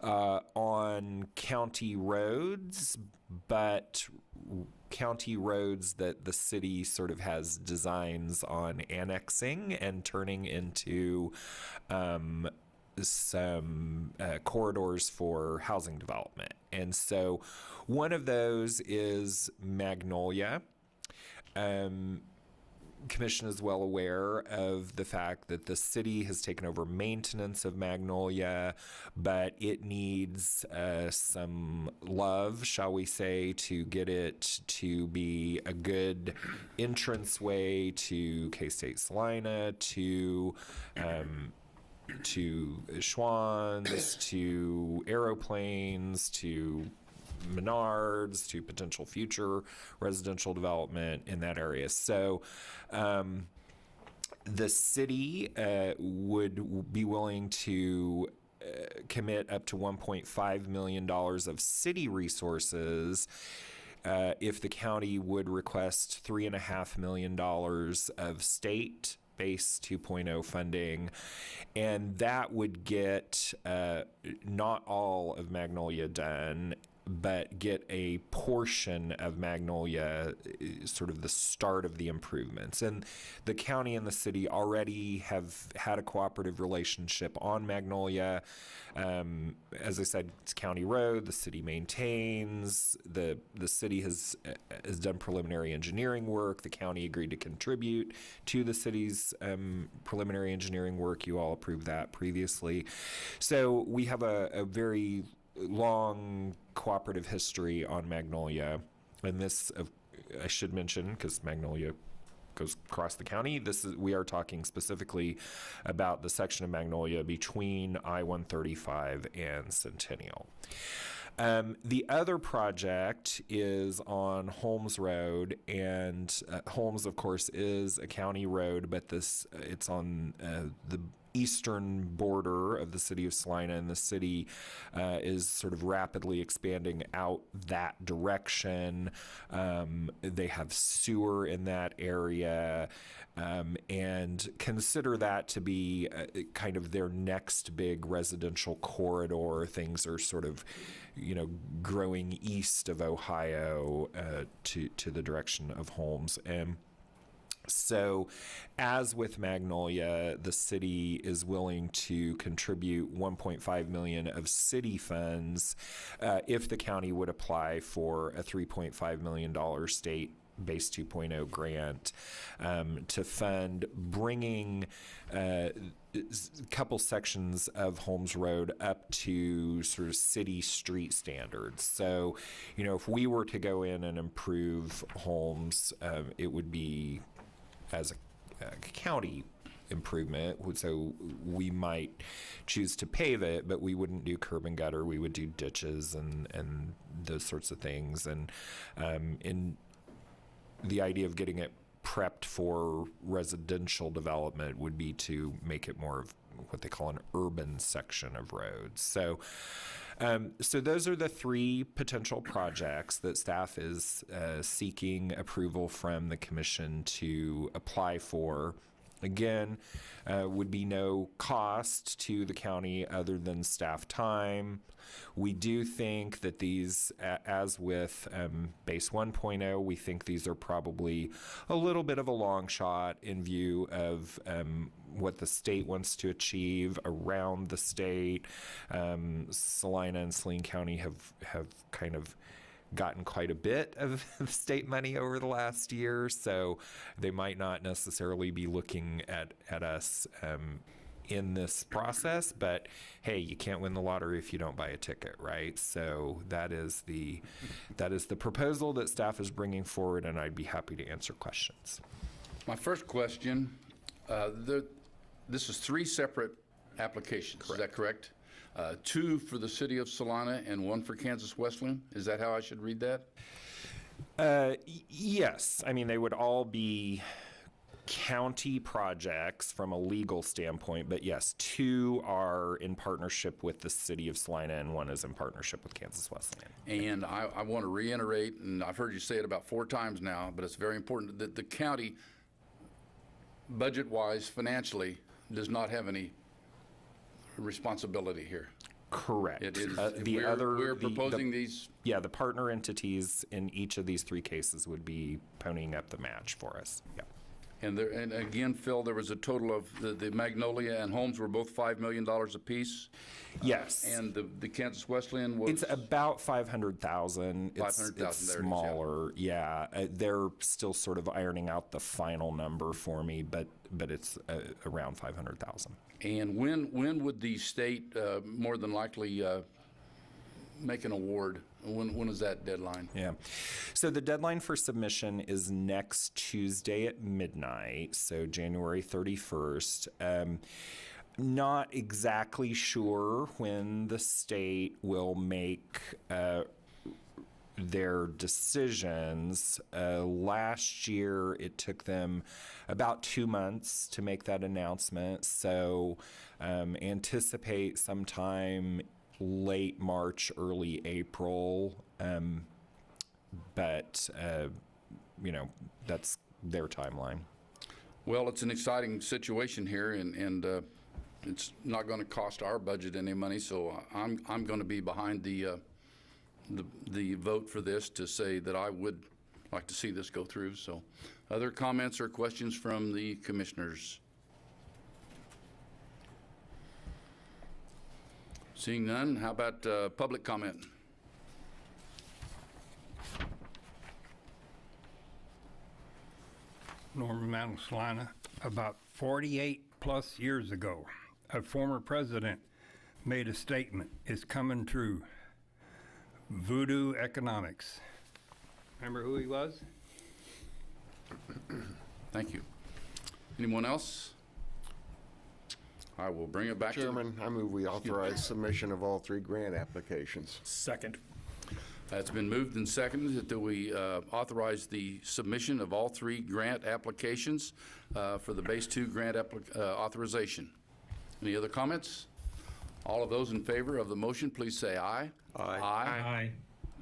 on county roads, but county roads that the city sort of has designs on annexing and turning into some corridors for housing development. And so one of those is Magnolia. Commission is well aware of the fact that the city has taken over maintenance of Magnolia, but it needs some love, shall we say, to get it to be a good entranceway to K-State Salina, to Schwann's, to aeroplanes, to Menards, to potential future residential development in that area. So the city would be willing to commit up to $1.5 million of city resources if the county would request $3.5 million of state base 2.0 funding, and that would get not all of Magnolia done, but get a portion of Magnolia, sort of the start of the improvements. And the county and the city already have had a cooperative relationship on Magnolia. As I said, it's county road, the city maintains, the city has done preliminary engineering work, the county agreed to contribute to the city's preliminary engineering work. You all approved that previously. So we have a very long cooperative history on Magnolia, and this I should mention, because Magnolia goes across the county, we are talking specifically about the section of Magnolia between I-135 and Centennial. The other project is on Holmes Road, and Holmes, of course, is a county road, but it's on the eastern border of the city of Salina, and the city is sort of rapidly expanding out that direction. They have sewer in that area, and consider that to be kind of their next big residential corridor. Things are sort of, growing east of Ohio to the direction of Holmes. And so, as with Magnolia, the city is willing to contribute $1.5 million of city funds if the county would apply for a $3.5 million state Base 2.0 grant to fund bringing a couple sections of Holmes Road up to sort of city street standards. So, if we were to go in and improve Holmes, it would be as a county improvement. So we might choose to pave it, but we wouldn't do curb and gutter. We would do ditches and those sorts of things. And in the idea of getting it prepped for residential development would be to make it more of what they call an urban section of roads. So those are the three potential projects that staff is seeking approval from the commission to apply for. Again, would be no cost to the county other than staff time. We do think that these, as with Base 1.0, we think these are probably a little bit of a long shot in view of what the state wants to achieve around the state. Salina and Saline County have kind of gotten quite a bit of state money over the last year, so they might not necessarily be looking at us in this process, but hey, you can't win the lottery if you don't buy a ticket, right? So that is the proposal that staff is bringing forward, and I'd be happy to answer questions. My first question, this is 3 separate applications, is that correct? 2 for the city of Salina and 1 for Kansas Wesleyan? Is that how I should read that? Yes. I mean, they would all be county projects from a legal standpoint, but yes, 2 are in partnership with the city of Salina and 1 is in partnership with Kansas Wesleyan. And I want to reiterate, and I've heard you say it about 4 times now, but it's very important that the county, budget-wise, financially, does not have any responsibility here. Correct. It is, we're proposing these. Yeah, the partner entities in each of these 3 cases would be ponying up the match for us. Yeah. And again, Phil, there was a total of the Magnolia and Holmes were both $5 million apiece. Yes. And the Kansas Wesleyan was. It's about 500,000. It's smaller. Yeah. They're still sort of ironing out the final number for me, but it's around 500,000. And when would the state more than likely make an award? When is that deadline? Yeah. So the deadline for submission is next Tuesday at midnight, so January 31st. Not exactly sure when the state will make their decisions. Last year, it took them about 2 months to make that announcement. So anticipate sometime late March, early April. But that's their timeline. Well, it's an exciting situation here, and it's not going to cost our budget any money. So I'm going to be behind the vote for this to say that I would like to see this go through. So other comments or questions from the commissioners? Seeing none, how about public comment? Norman Mantle, Salina. About 48 plus years ago, a former president made a statement. It's coming true. Voodoo economics. Remember who he was? Thank you. Anyone else? I will bring it back Chairman, I move we authorize submission of all 3 grant applications. Second. It's been moved and seconded that we authorize the submission of all 3 grant applications for the Base 2 grant authorization. Any other comments? All of those in favor of the motion, please say aye. Aye.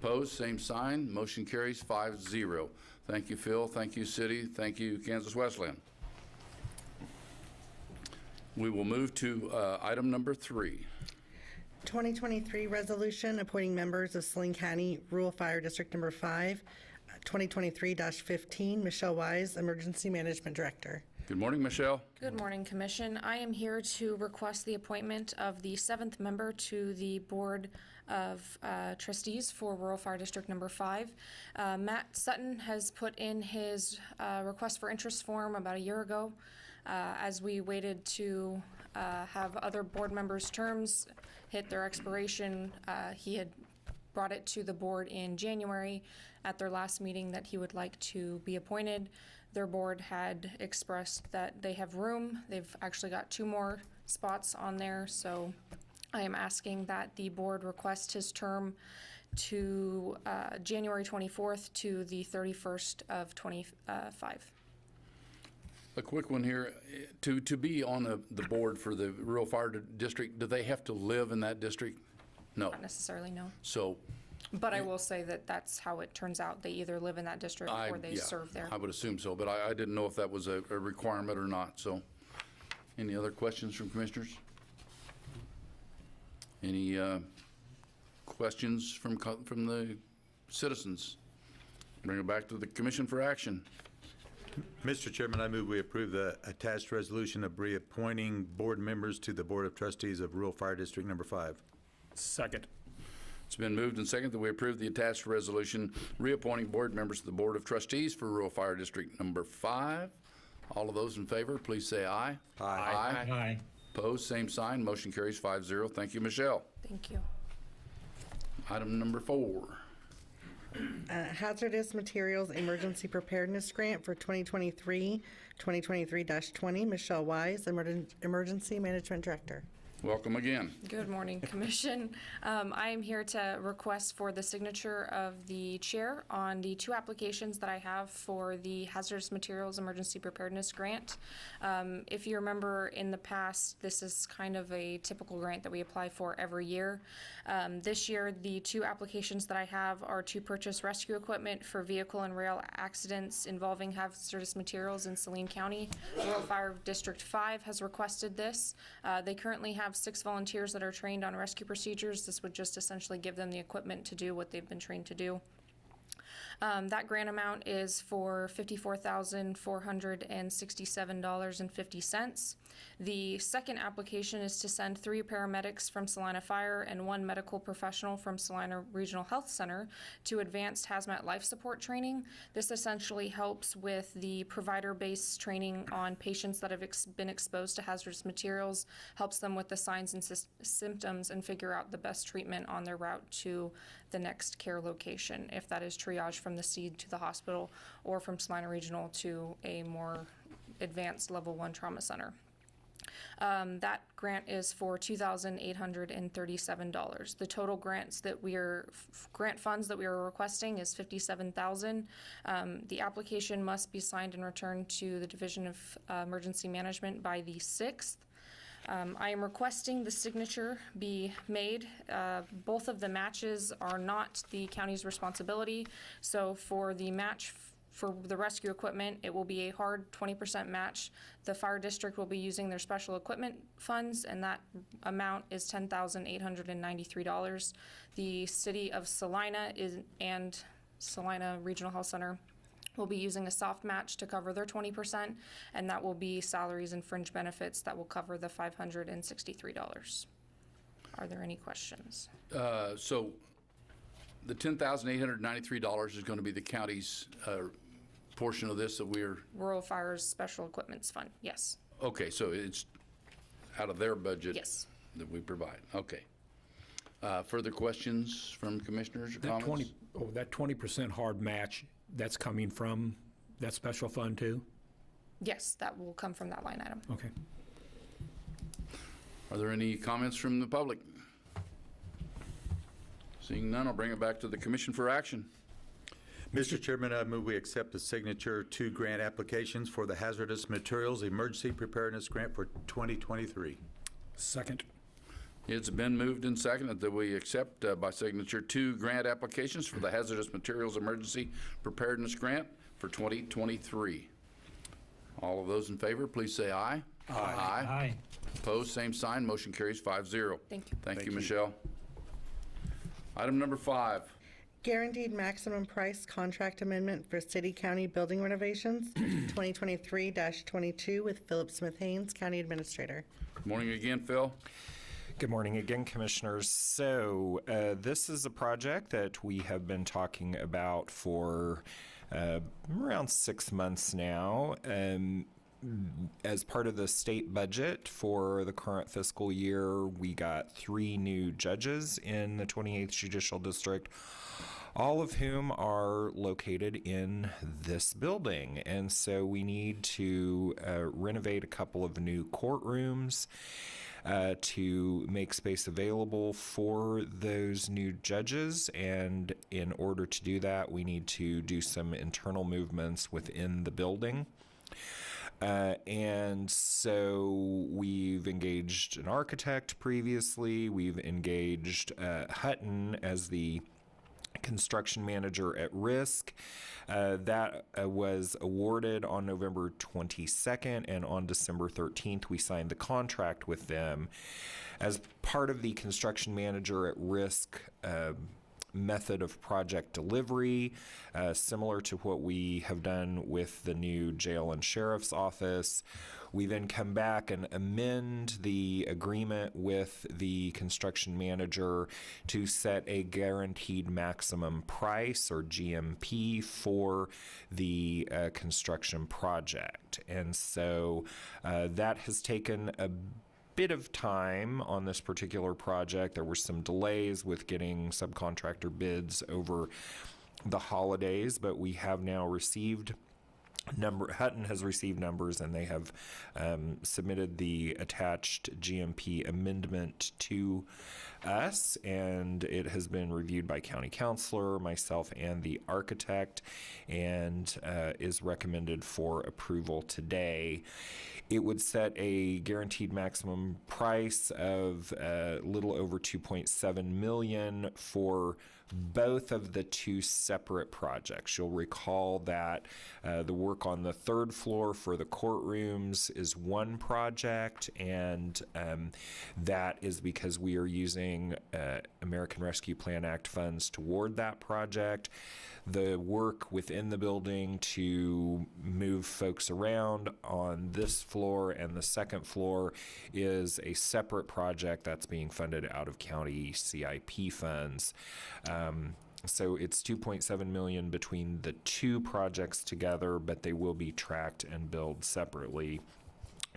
Opposed, same sign. Motion carries 5-0. Thank you, Phil. Thank you, City. Thank you, Kansas Wesleyan. We will move to item number 3. 2023 resolution appointing members of Saline County Rural Fire District Number 5, 2023-15, Michelle Wise, Emergency Management Director. Good morning, Michelle. Good morning, Commission. I am here to request the appointment of the 7th member to the Board of Trustees for Rural Fire District Number 5. Matt Sutton has put in his request for interest form about a year ago. As we waited to have other board members' terms hit their expiration, he had brought it to the board in January at their last meeting that he would like to be appointed. Their board had expressed that they have room. They've actually got 2 more spots on there, so I am asking that the board request his term to January 24th to the 31st of 25. A quick one here. To be on the board for the Rural Fire District, do they have to live in that district? No. Not necessarily, no. So But I will say that that's how it turns out. They either live in that district or they serve there. I would assume so, but I didn't know if that was a requirement or not. So any other questions from commissioners? Any questions from the citizens? Bring it back to the commission for action. Mr. Chairman, I move we approve the attached resolution of reappointing board members to the Board of Trustees of Rural Fire District Number 5. Second. It's been moved and seconded that we approve the attached resolution reappointing board members to the Board of Trustees for Rural Fire District Number 5. All of those in favor, please say aye. Aye. Opposed, same sign. Motion carries 5-0. Thank you, Michelle. Thank you. Item number 4. Hazardous Materials Emergency Preparedness Grant for 2023-20, Michelle Wise, Emergency Management Director. Welcome again. Good morning, Commission. I am here to request for the signature of the chair on the 2 applications that I have for the Hazardous Materials Emergency Preparedness Grant. If you remember in the past, this is kind of a typical grant that we apply for every year. This year, the 2 applications that I have are to purchase rescue equipment for vehicle and rail accidents involving hazardous materials in Saline County. Rural Fire District 5 has requested this. They currently have 6 volunteers that are trained on rescue procedures. This would just essentially give them the equipment to do what they've been trained to do. That grant amount is for $54,467.50. The second application is to send 3 paramedics from Salina Fire and 1 medical professional from Salina Regional Health Center to advanced hazmat life support training. This essentially helps with the provider-based training on patients that have been exposed to hazardous materials, helps them with the signs and symptoms, and figure out the best treatment on their route to the next care location, if that is triage from the SCEDO to the hospital or from Salina Regional to a more advanced level 1 trauma center. That grant is for $2,837. The total grant funds that we are requesting is $57,000. The application must be signed and returned to the Division of Emergency Management by the 6th. I am requesting the signature be made. Both of the matches are not the county's responsibility. So for the match for the rescue equipment, it will be a hard 20% match. The fire district will be using their special equipment funds, and that amount is $10,893. The city of Salina and Salina Regional Health Center will be using a soft match to cover their 20%, and that will be salaries and fringe benefits that will cover the $563. Are there any questions? So the $10,893 is going to be the county's portion of this that we're, Rural Fire's Special Equipments Fund, yes. okay, so it's out of their budget. Yes. That we provide. Okay. Further questions from commissioners or comments? That 20% hard match, that's coming from that special fund too? Yes, that will come from that line item. Okay. Are there any comments from the public? Seeing none, I'll bring it back to the commission for action. Mr. Chairman, I move we accept the signature 2 grant applications for the Hazardous Materials Emergency Preparedness Grant for 2023. Second. It's been moved and seconded that we accept by signature 2 grant applications for the Hazardous Materials Emergency Preparedness Grant for 2023. All of those in favor, please say aye. Aye. Opposed, same sign. Motion carries 5-0. Thank you. Thank you, Michelle. Item number 5. Guaranteed maximum price contract amendment for city-county building renovations, 2023-22 with Philip Smith Haynes, County Administrator. Good morning again, Phil. Good morning again, Commissioners. So this is a project that we have been talking about for around 6 months now. As part of the state budget for the current fiscal year, we got 3 new judges in the 28th Judicial District, all of whom are located in this building. And so we need to renovate a couple of new courtrooms to make space available for those new judges. And in order to do that, we need to do some internal movements within the building. And so we've engaged an architect previously. We've engaged Hutton as the construction manager at risk. That was awarded on November 22nd, and on December 13th, we signed the contract with them. As part of the construction manager at risk method of project delivery, similar to what we have done with the new jail and sheriff's office. We then come back and amend the agreement with the construction manager to set a guaranteed maximum price, or GMP, for the construction project. And so that has taken a bit of time on this particular project. There were some delays with getting subcontractor bids over the holidays, but we have now received Hutton has received numbers, and they have submitted the attached GMP amendment to us, and it has been reviewed by county councilor, myself, and the architect, and is recommended for approval today. It would set a guaranteed maximum price of a little over $2.7 million for both of the 2 separate projects. You'll recall that the work on the 3rd floor for the courtrooms is one project, and that is because we are using American Rescue Plan Act funds toward that project. The work within the building to move folks around on this floor and the 2nd floor is a separate project that's being funded out of county CIP funds. So it's $2.7 million between the 2 projects together, but they will be tracked and billed separately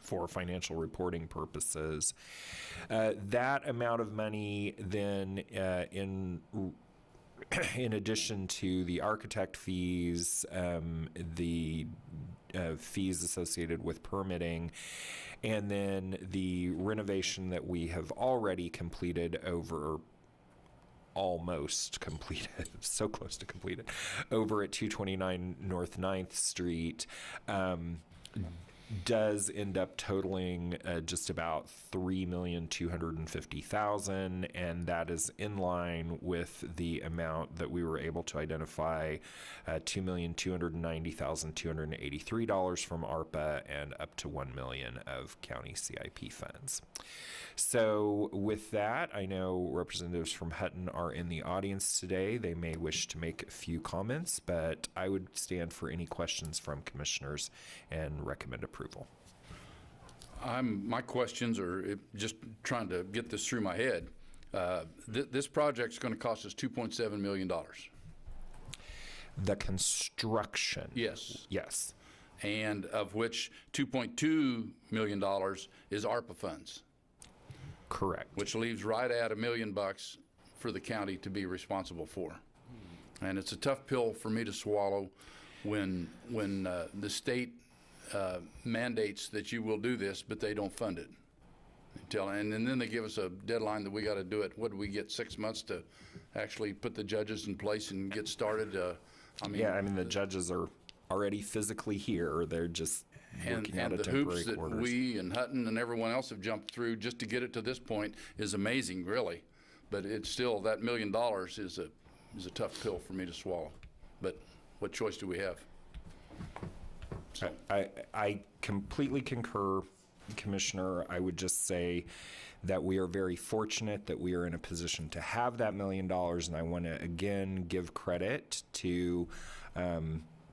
for financial reporting purposes. That amount of money then in addition to the architect fees, the fees associated with permitting, and then the renovation that we have already completed almost completed, so close to completed, over at 229 North 9th Street, does end up totaling just about $3,250,000, and that is in line with the amount that we were able to identify, $2,290,283 from ARPA and up to $1 million of county CIP funds. So with that, I know representatives from Hutton are in the audience today. They may wish to make a few comments, but I would stand for any questions from commissioners and recommend approval. My questions are just trying to get this through my head. This project's going to cost us $2.7 million. The construction. Yes. Yes. And of which $2.2 million is ARPA funds. Correct. Which leaves right at $1 million for the county to be responsible for. And it's a tough pill for me to swallow when the state mandates that you will do this, but they don't fund it. And then they give us a deadline that we got to do it. What do we get, 6 months to actually put the judges in place and get started? The judges are already physically here. They're just working out And of the temporary hoops that quarters. we and Hutton and everyone else have jumped through just to get it to this point is amazing, really. But it's still, that $1 million is a tough pill for me to swallow. But what choice do we have? So, I completely concur, Commissioner. I would just say that we are very fortunate that we are in a position to have that $1 million, and I want to again give credit to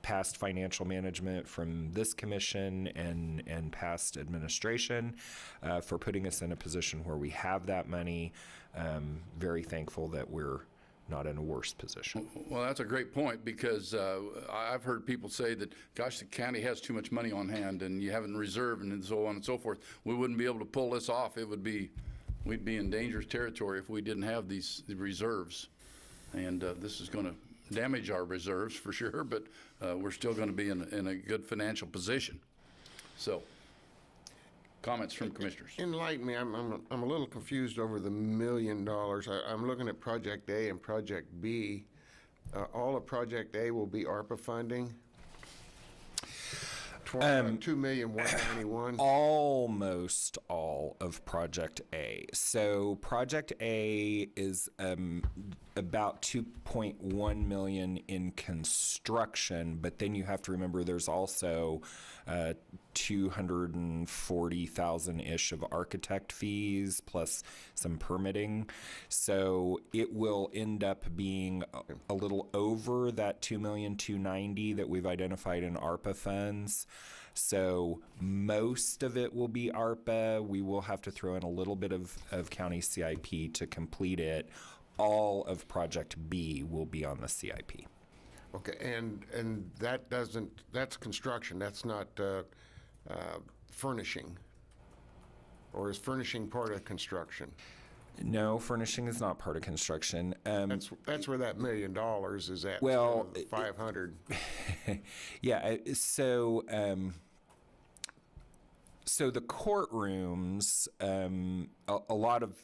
past financial management from this commission and past administration for putting us in a position where we have that money. Very thankful that we're not in a worse position. well, that's a great point, because I've heard people say that, gosh, the county has too much money on hand and you haven't reserved and so on and so forth. We wouldn't be able to pull this off. We'd be in dangerous territory if we didn't have the reserves. And this is going to damage our reserves for sure, but we're still going to be in a good financial position. So, comments from commissioners? Enlighten me, I'm a little confused over the $1 million. I'm looking at Project A and Project B. All of Project A will be ARPA funding? $2,191,000. Almost all of Project A. So Project A is about 2.1 million in construction, but then you have to remember there's also 240,000-ish of architect fees plus some permitting. So it will end up being a little over that 2,290,000 that we've identified in ARPA funds. So most of it will be ARPA. We will have to throw in a little bit of county CIP to complete it. All of Project B will be on the CIP. Okay, and that's construction, that's not furnishing? Or is furnishing part of construction? No, furnishing is not part of construction. That's where that $1 million is at. Well, 500. Yeah. So the courtrooms, a lot of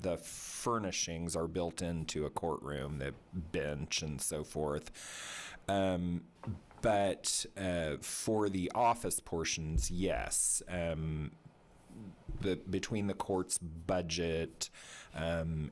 the furnishings are built into a courtroom, the bench and so forth. But for the office portions, yes. Between the court's budget and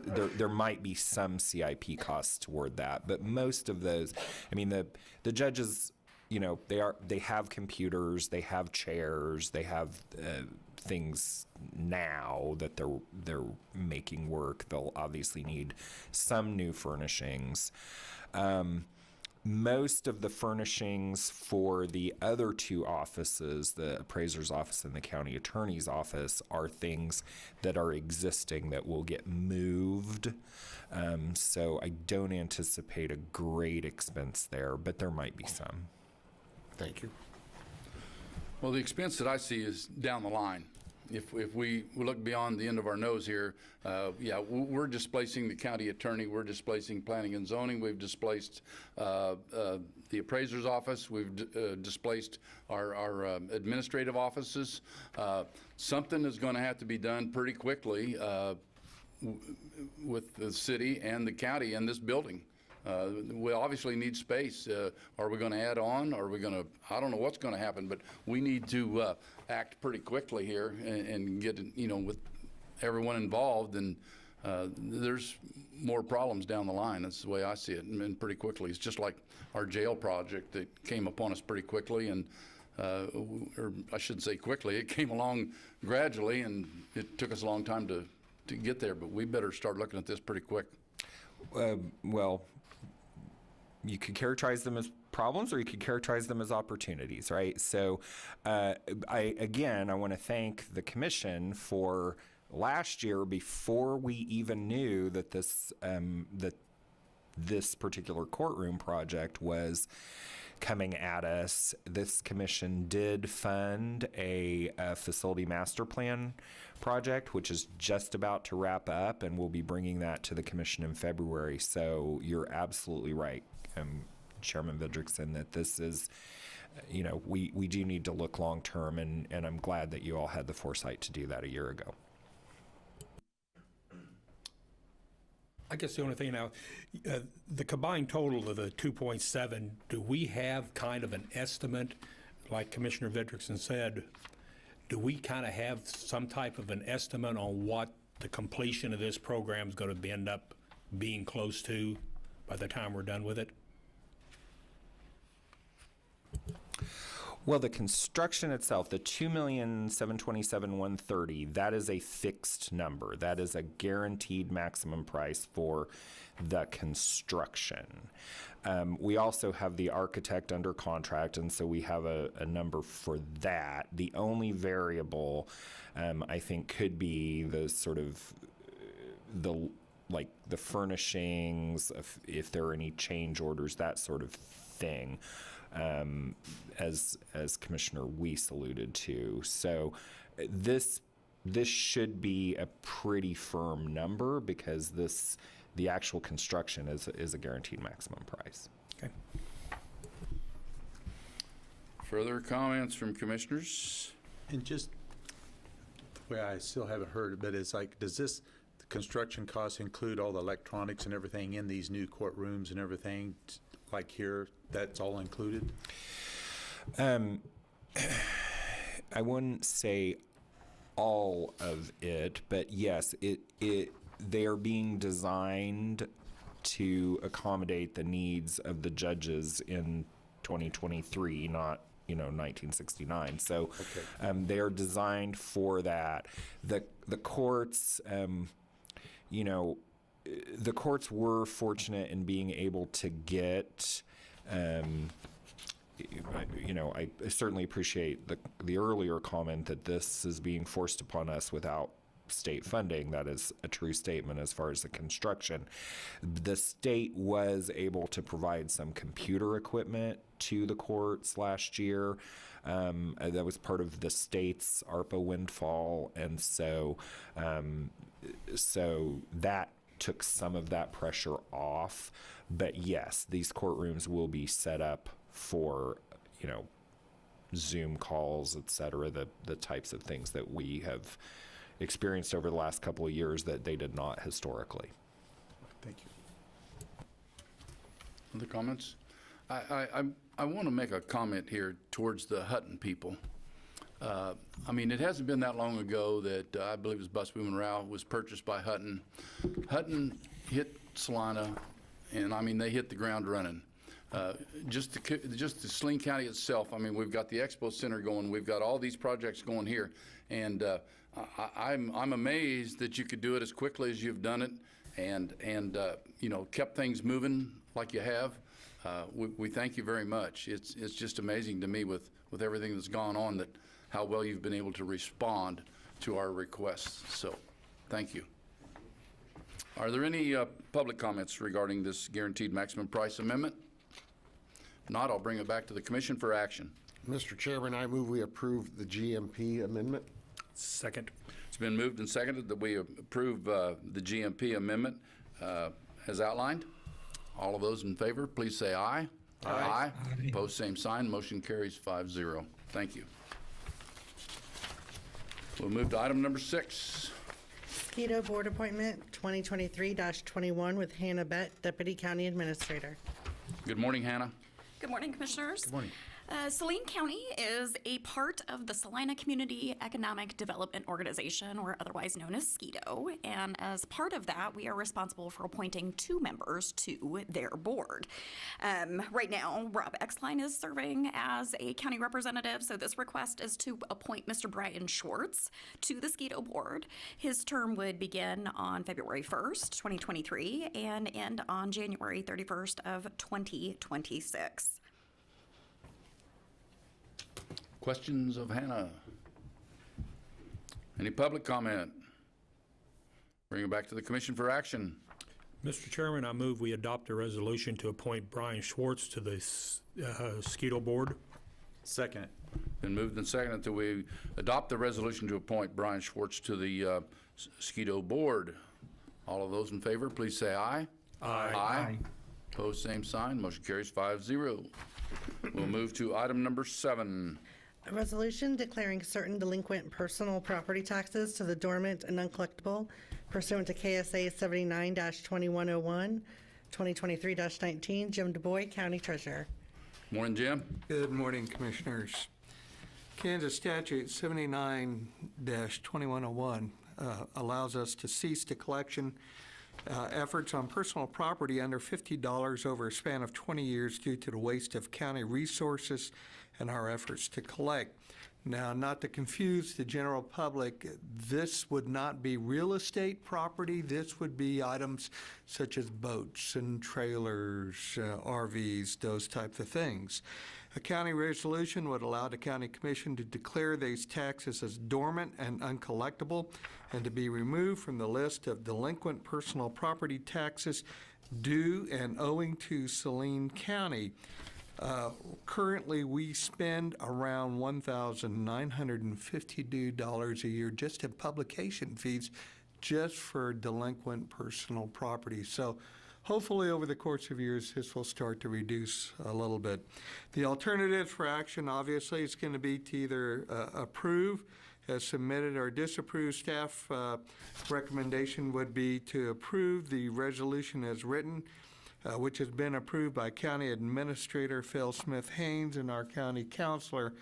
there might be some CIP costs toward that, but most of those, I mean, the judges, they have computers, they have chairs, they have things now that they're making work. They'll obviously need some new furnishings. Most of the furnishings for the other two offices, the appraiser's office and the county attorney's office, are things that are existing that will get moved. So I don't anticipate a great expense there, but there might be some. Thank you. Well, the expense that I see is down the line. If we look beyond the end of our nose here, we're displacing the county attorney, we're displacing planning and zoning, we've displaced the appraiser's office, we've displaced our administrative offices. Something is going to have to be done pretty quickly with the city and the county and this building. We obviously need space. Are we going to add on? Are we going to, I don't know what's going to happen, but we need to act pretty quickly here and get, with everyone involved. And there's more problems down the line. That's the way I see it, and pretty quickly. It's just like our jail project that came upon us pretty quickly, and or I shouldn't say quickly, it came along gradually, and it took us a long time to get there, but we better start looking at this pretty quick. Well, you could characterize them as problems or you could characterize them as opportunities, right? So I want to thank the commission for last year, before we even knew that this particular courtroom project was coming at us. This commission did fund a facility master plan project, which is just about to wrap up, and we'll be bringing that to the commission in February. So you're absolutely right, Chairman Vidrickson, that this is, we do need to look long term, and I'm glad that you all had the foresight to do that a year ago. I guess the only thing now, the combined total of the 2.7, do we have kind of an estimate, like Commissioner Vidrickson said, do we kind of have some type of an estimate on what the completion of this program is going to end up being close to by the time we're done with it? Well, the construction itself, the $2,727,130, that is a fixed number. That is a guaranteed maximum price for the construction. We also have the architect under contract, and so we have a number for that. The only variable, I think, could be the sort of the furnishings, if there are any change orders, that sort of thing. As Commissioner Weiss alluded to. So this should be a pretty firm number because the actual construction is a guaranteed maximum price. Okay. Further comments from commissioners? And just the way I still haven't heard, but it's like, does this the construction costs include all the electronics and everything in these new courtrooms and everything? Like here, that's all included? I wouldn't say all of it, but yes, they are being designed to accommodate the needs of the judges in 2023, not 1969. So they are designed for that. The courts, the courts were fortunate in being able to get, I certainly appreciate the earlier comment that this is being forced upon us without state funding. That is a true statement as far as the construction. The state was able to provide some computer equipment to the courts last year. That was part of the state's ARPA windfall, and so that took some of that pressure off. But yes, these courtrooms will be set up for, Zoom calls, et cetera, the types of things that we have experienced over the last couple of years that they did not historically. Thank you. Other comments? I want to make a comment here towards the Hutton people. It hasn't been that long ago that I believe it was Busboom and Rao was purchased by Hutton. Hutton hit Salina, and they hit the ground running. Just the Saline County itself, we've got the Expo Center going, we've got all these projects going here, and I'm amazed that you could do it as quickly as you've done it, and kept things moving like you have. We thank you very much. It's just amazing to me with everything that's gone on that how well you've been able to respond to our requests. So, thank you. Are there any public comments regarding this guaranteed maximum price amendment? If not, I'll bring it back to the commission for action. Mr. Chairman, I move we approve the GMP amendment. Second. It's been moved and seconded that we approve the GMP amendment as outlined. All of those in favor, please say aye. Aye. Opposed, same sign. Motion carries 5-0. Thank you. We'll move to item number 6. SCEDO Board Appointment 2023-21 with Hannah Bett, Deputy County Administrator. Good morning, Hannah. Good morning, Commissioners. Good morning. Saline County is a part of the Salina Community Economic Development Organization, or otherwise known as SCEDO, and as part of that, we are responsible for appointing 2 members to their board. Right now, Rob Exline is serving as a county representative, so this request is to appoint Mr. Brian Schwartz to the SCEDO board. His term would begin on February 1st, 2023, and end on January 31st of 2026. Questions of Hannah? Any public comment? Bring it back to the commission for action. Mr. Chairman, I move we adopt a resolution to appoint Brian Schwartz to the SCEDO board. Second. Been moved and seconded that we adopt the resolution to appoint Brian Schwartz to the SCEDO board. All of those in favor, please say aye. Aye. Opposed, same sign. Motion carries 5-0. We'll move to item number 7. A resolution declaring certain delinquent personal property taxes to the Dormant and Uncollectible pursuant to KSA 79-2101, 2023-19. Jim DuBois, County Treasurer. Morning, Jim. Good morning, Commissioners. Kansas Statute 79-2101 allows us to cease the collection efforts on personal property under $50 over a span of 20 years due to the waste of county resources and our efforts to collect. Now, not to confuse the general public, this would not be real estate property. This would be items such as boats and trailers, RVs, those types of things. A county resolution would allow the county commission to declare these taxes as dormant and uncollectible and to be removed from the list of delinquent personal property taxes due and owing to Saline County. Currently, we spend around $1,952 a year just in publication fees just for delinquent personal property. So hopefully over the course of years, this will start to reduce a little bit. The alternative for action, obviously, is going to be to either approve as submitted or disapprove. Staff recommendation would be to approve the resolution as written, which has been approved by County Administrator Phil Smith-Haynes and our County Counselor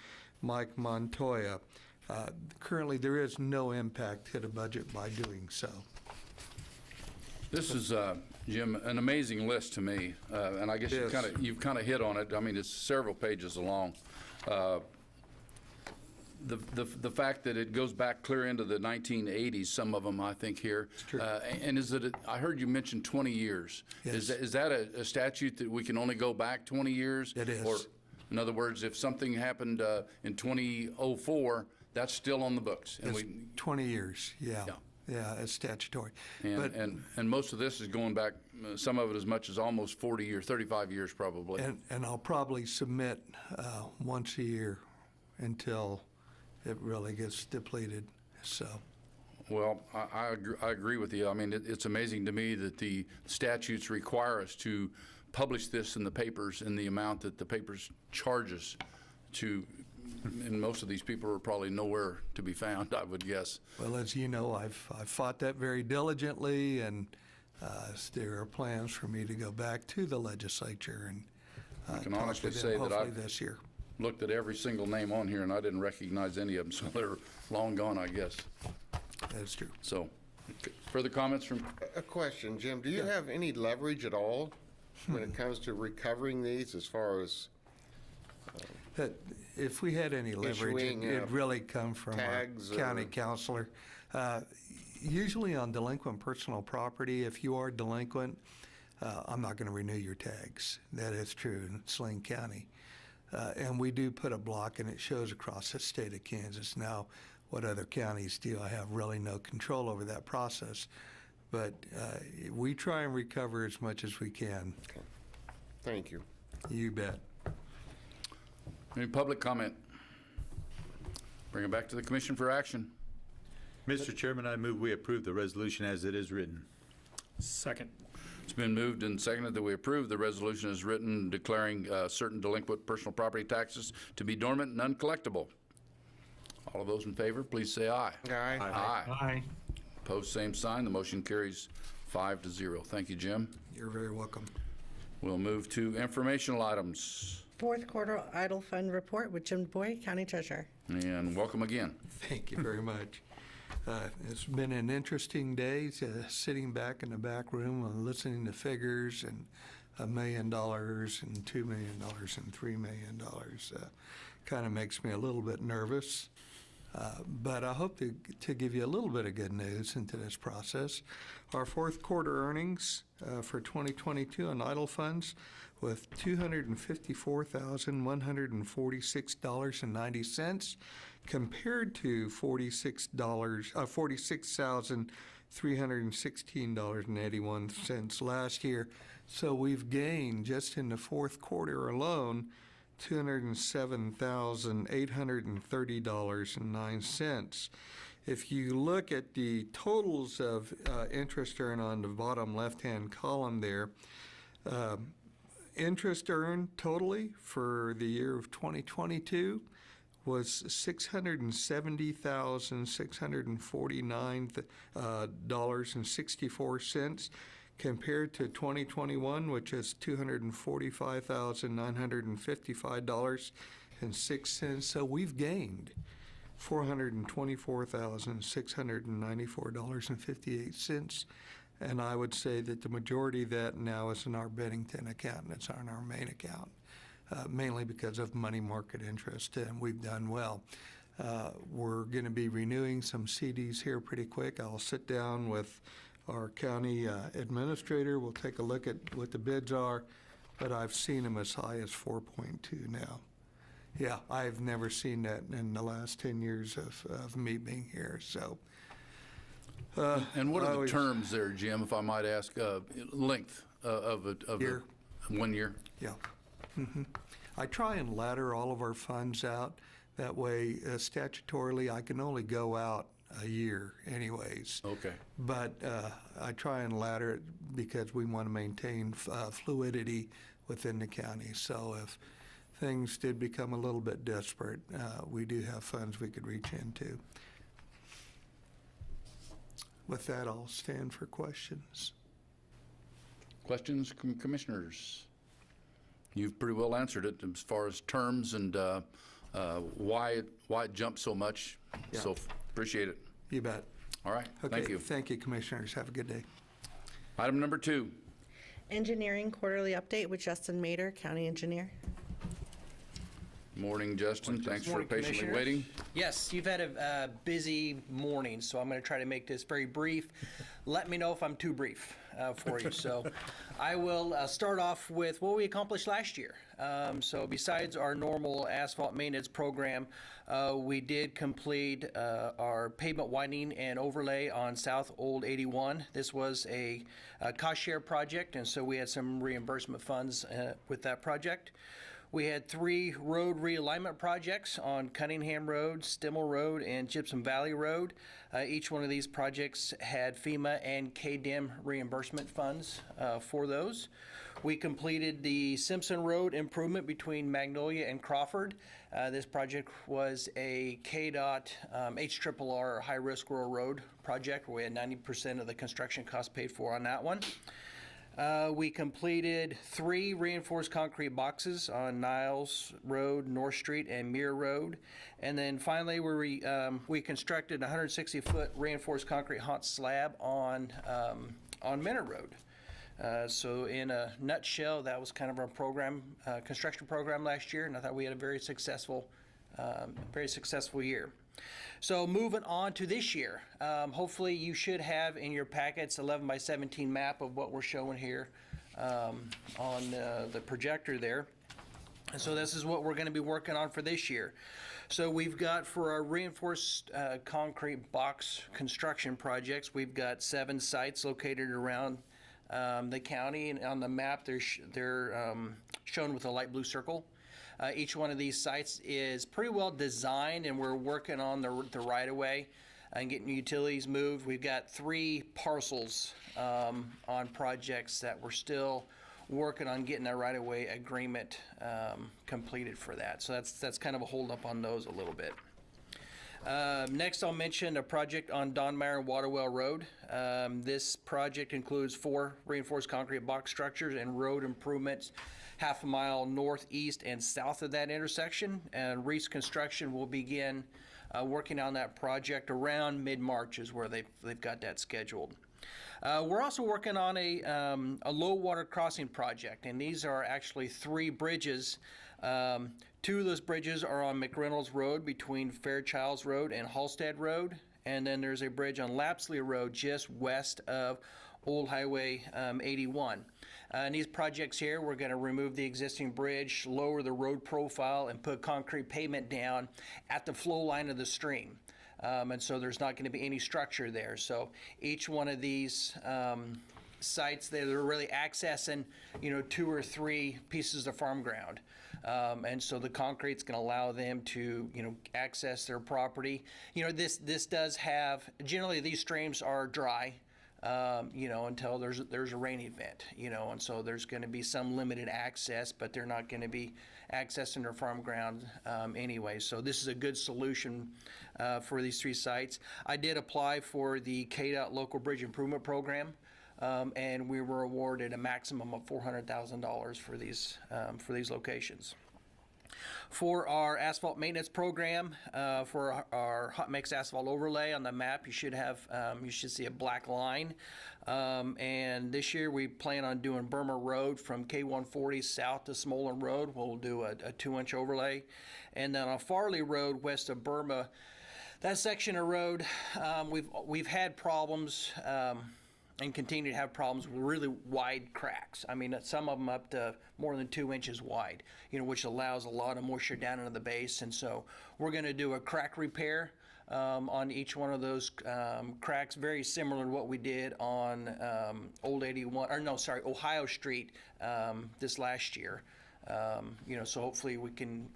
Mike Montoya. Currently, there is no impact to the budget by doing so. This is, Jim, an amazing list to me, and I guess Yes. you've kind of hit on it. I mean, it's several pages long. The fact that it goes back clear into the 1980s, some of them, I think, here. true. And is it, I heard you mention 20 years. Yes. Is that a statute that we can only go back 20 years? It is. Or, in other words, if something happened in 2004, that's still on the books? And It's 20 years, yeah. Yeah. Yeah, it's statutory. And most of this is going back, some of it as much as almost 40 years, 35 years probably. And I'll probably submit once a year until it really gets depleted, so. Well, I agree with you. I mean, it's amazing to me that the statutes require us to publish this in the papers in the amount that the papers charge us to, and most of these people are probably nowhere to be found, I would guess. Well, as you know, I've fought that very diligently, and there are plans for me to go back to the legislature and can talk honestly to say them that hopefully I've- this year. Looked at every single name on here, and I didn't recognize any of them, so they're long gone, I guess. That's true. So, further comments from, A question, Jim, do you have any leverage at all when it comes to recovering these as far as That if we had any leverage, Issuing, it'd really come from our tags county or- counselor. Usually on delinquent personal property, if you are delinquent, I'm not going to renew your tags. That is true in Saline County. And we do put a block, and it shows across the state of Kansas. Now, what other counties do, I have really no control over that process. But we try and recover as much as we can. Thank you. You bet. any public comment? Bring it back to the commission for action. Mr. Chairman, I move we approve the resolution as it is written. Second. It's been moved and seconded that we approve the resolution as written declaring certain delinquent personal property taxes to be dormant and uncollectible. All of those in favor, please say aye. Aye. Aye. Opposed, same sign. The motion carries 5-0. Thank you, Jim. You're very welcome. We'll move to informational items. Fourth quarter idle fund report with Jim DuBois, County Treasurer. And welcome again. Thank you very much. It's been an interesting day, sitting back in the back room and listening to figures and $1 million and $2 million and $3 million. Kind of makes me a little bit nervous. But I hope to give you a little bit of good news into this process. Our fourth quarter earnings for 2022 on idle funds with $254,146.90 compared to $46,316.81 last year. So we've gained just in the fourth quarter alone $207,830.09. If you look at the totals of interest earned on the bottom left-hand column there, interest earned totally for the year of 2022 was $670,649.64 compared to 2021, which is $245,955.06. So we've gained $424,694.58. And I would say that the majority of that now is in our Bennington account, and it's on our main account, mainly because of money market interest, and we've done well. We're going to be renewing some CDs here pretty quick. I'll sit down with our county administrator. We'll take a look at what the bids are, but I've seen them as high as 4.2 now. Yeah, I've never seen that in the last 10 years of me being here, so. And what are the always- terms there, Jim, if I might ask, length of a? Year. 1 year? Yeah. I try and ladder all of our funds out. That way, statutorily, I can only go out a year anyways. Okay. But I try and ladder it because we want to maintain fluidity within the county. So if things did become a little bit desperate, we do have funds we could reach into. With that, I'll stand for questions. Questions, commissioners? You've pretty well answered it as far as terms and why it jumped so much. Yeah. So appreciate it. You bet. All right, Okay, thank you. Thank you, Commissioners. Have a good day. Item number 2. Engineering quarterly update with Justin Mader, County Engineer. Morning, Justin. Thanks for Morning, patiently Commissioners. waiting. Yes, you've had a busy morning, so I'm going to try to make this very brief. Let me know if I'm too brief for you. So I will start off with what we accomplished last year. So besides our normal asphalt maintenance program, we did complete our pavement widening and overlay on South Old 81. This was a cost share project, and so we had some reimbursement funds with that project. We had 3 road realignment projects on Cunningham Road, Stimmel Road, and Gypsum Valley Road. Each one of these projects had FEMA and KDM reimbursement funds for those. We completed the Simpson Road improvement between Magnolia and Crawford. This project was a KDOT HRRR high-risk rural road project where we had 90% of the construction costs paid for on that one. We completed 3 reinforced concrete boxes on Niles Road, North Street, and Muir Road. And then finally, we constructed a 160-foot reinforced concrete hot slab on Minter Road. So in a nutshell, that was kind of our program, construction program last year, and I thought we had a very successful year. So moving on to this year, hopefully you should have in your packets 11 by 17 map of what we're showing here on the projector there. And so this is what we're going to be working on for this year. So we've got for our reinforced concrete box construction projects, we've got 7 sites located around the county, and on the map they're shown with a light blue circle. Each one of these sites is pretty well designed, and we're working on the right-of-way and getting utilities moved. We've got 3 parcels on projects that we're still working on getting a right-of-way agreement completed for that. So that's kind of a holdup on those a little bit. Next, I'll mention a project on Donmeyer and Waterwell Road. This project includes 4 reinforced concrete box structures and road improvements half a mile northeast and south of that intersection. And Reese Construction will begin working on that project around mid-March is where they've got that scheduled. We're also working on a low water crossing project, and these are actually 3 bridges. 2 of those bridges are on McReynolds Road between Fairchilds Road and Halstead Road, and then there's a bridge on Lapsley Road just west of Old Highway 81. And these projects here, we're going to remove the existing bridge, lower the road profile, and put concrete pavement down at the flow line of the stream. And so there's not going to be any structure there. So each one of these sites, they're really accessing, 2 or 3 pieces of farm ground. And so the concrete's going to allow them to, access their property. This does have, generally these streams are dry. until there's a rain event, and so there's going to be some limited access, but they're not going to be accessing their farm ground anyway. So this is a good solution for these 3 sites. I did apply for the KDOT Local Bridge Improvement Program, and we were awarded a maximum of $400,000 for these locations. For our asphalt maintenance program, for our hot mix asphalt overlay on the map, you should see a black line. And this year we plan on doing Burma Road from K140 south to Smolin Road. We'll do a 2-inch overlay. And then on Farley Road west of Burma, that section of road, we've had problems and continue to have problems with really wide cracks. I mean, some of them up to more than 2 inches wide, which allows a lot of moisture down into the base. And so we're going to do a crack repair on each one of those cracks, very similar to what we did on Ohio Street this last year. So hopefully we can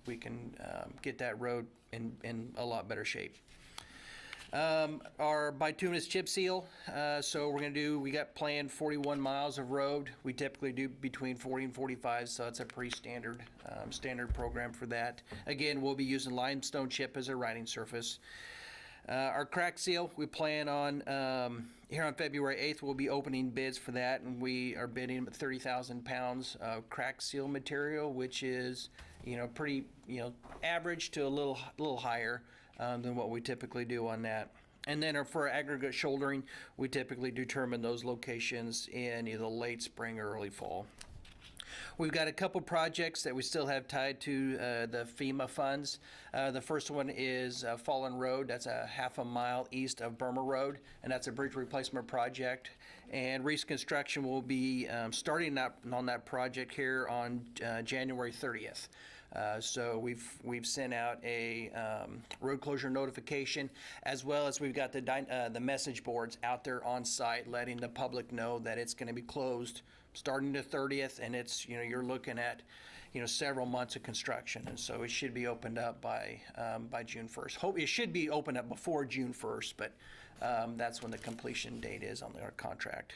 get that road in a lot better shape. Our bituminous chip seal, so we got planned 41 miles of road. We typically do between 40 and 45, so it's a pretty standard program for that. Again, we'll be using limestone chip as a riding surface. Our crack seal, we plan on, here on February 8th, we'll be opening bids for that, and we are bidding 30,000 pounds of crack seal material, which is, pretty, average to a little higher than what we typically do on that. And then for aggregate shouldering, we typically determine those locations in either late spring or early fall. We've got a couple projects that we still have tied to the FEMA funds. The first one is Fallen Road. That's a half a mile east of Burma Road, and that's a bridge replacement project. And Reese Construction will be starting up on that project here on January 30th. So we've sent out a road closure notification, as well as we've got the message boards out there on site letting the public know that it's going to be closed starting the 30th, and it's you're looking at several months of construction, and so it should be opened up by June 1st. It should be opened up before June 1st, but that's when the completion date is on our contract.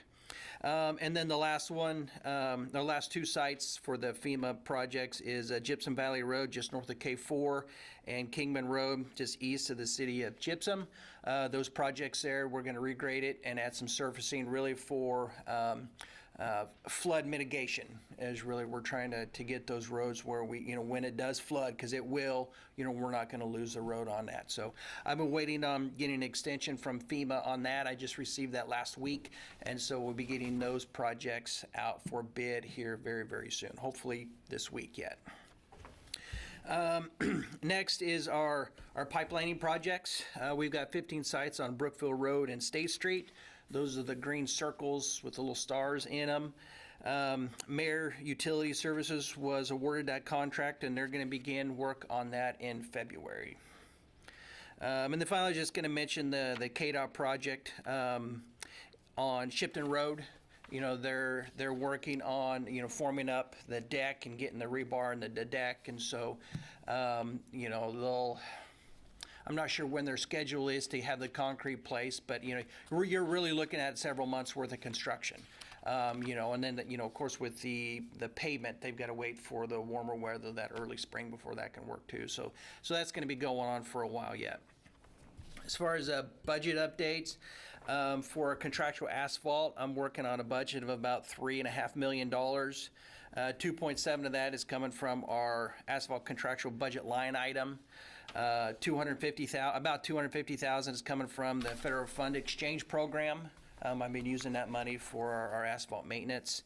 And then the last one, the last 2 sites for the FEMA projects is Gypsum Valley Road just north of K4 and Kingman Road just east of the city of Gypsum. Those projects there, we're going to regrade it and add some surfacing really for flood mitigation. Is really we're trying to get those roads where we, when it does flood, because it will, we're not going to lose the road on that. So I've been waiting on getting an extension from FEMA on that. I just received that last week, and so we'll be getting those projects out for bid here very, very soon, hopefully this week yet. Next is our pipelining projects. We've got 15 sites on Brookville Road and State Street. Those are the green circles with the little stars in them. Mayor Utility Services was awarded that contract, and they're going to begin work on that in February. And then finally, just going to mention the KDOT project on Shipton Road. They're working on forming up the deck and getting the rebar in the deck, and so they'll. I'm not sure when their schedule is to have the concrete placed, but you're really looking at several months worth of construction. And then of course with the pavement, they've got to wait for the warmer weather that early spring before that can work too. So that's going to be going on for a while yet. As far as budget updates, for contractual asphalt, I'm working on a budget of about $3.5 million. 2.7 of that is coming from our asphalt contractual budget line item. About $250,000 is coming from the federal fund exchange program. I've been using that money for our asphalt maintenance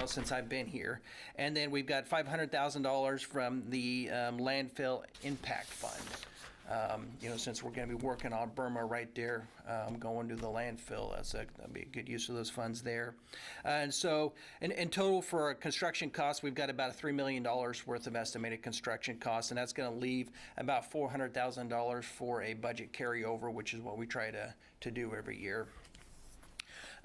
since I've been here. And then we've got $500,000 from the landfill impact fund. Since we're going to be working on Burma right there, going to the landfill, that'd be a good use of those funds there. And so, in total for our construction costs, we've got about $3 million worth of estimated construction costs, and that's going to leave about $400,000 for a budget carryover, which is what we try to do every year.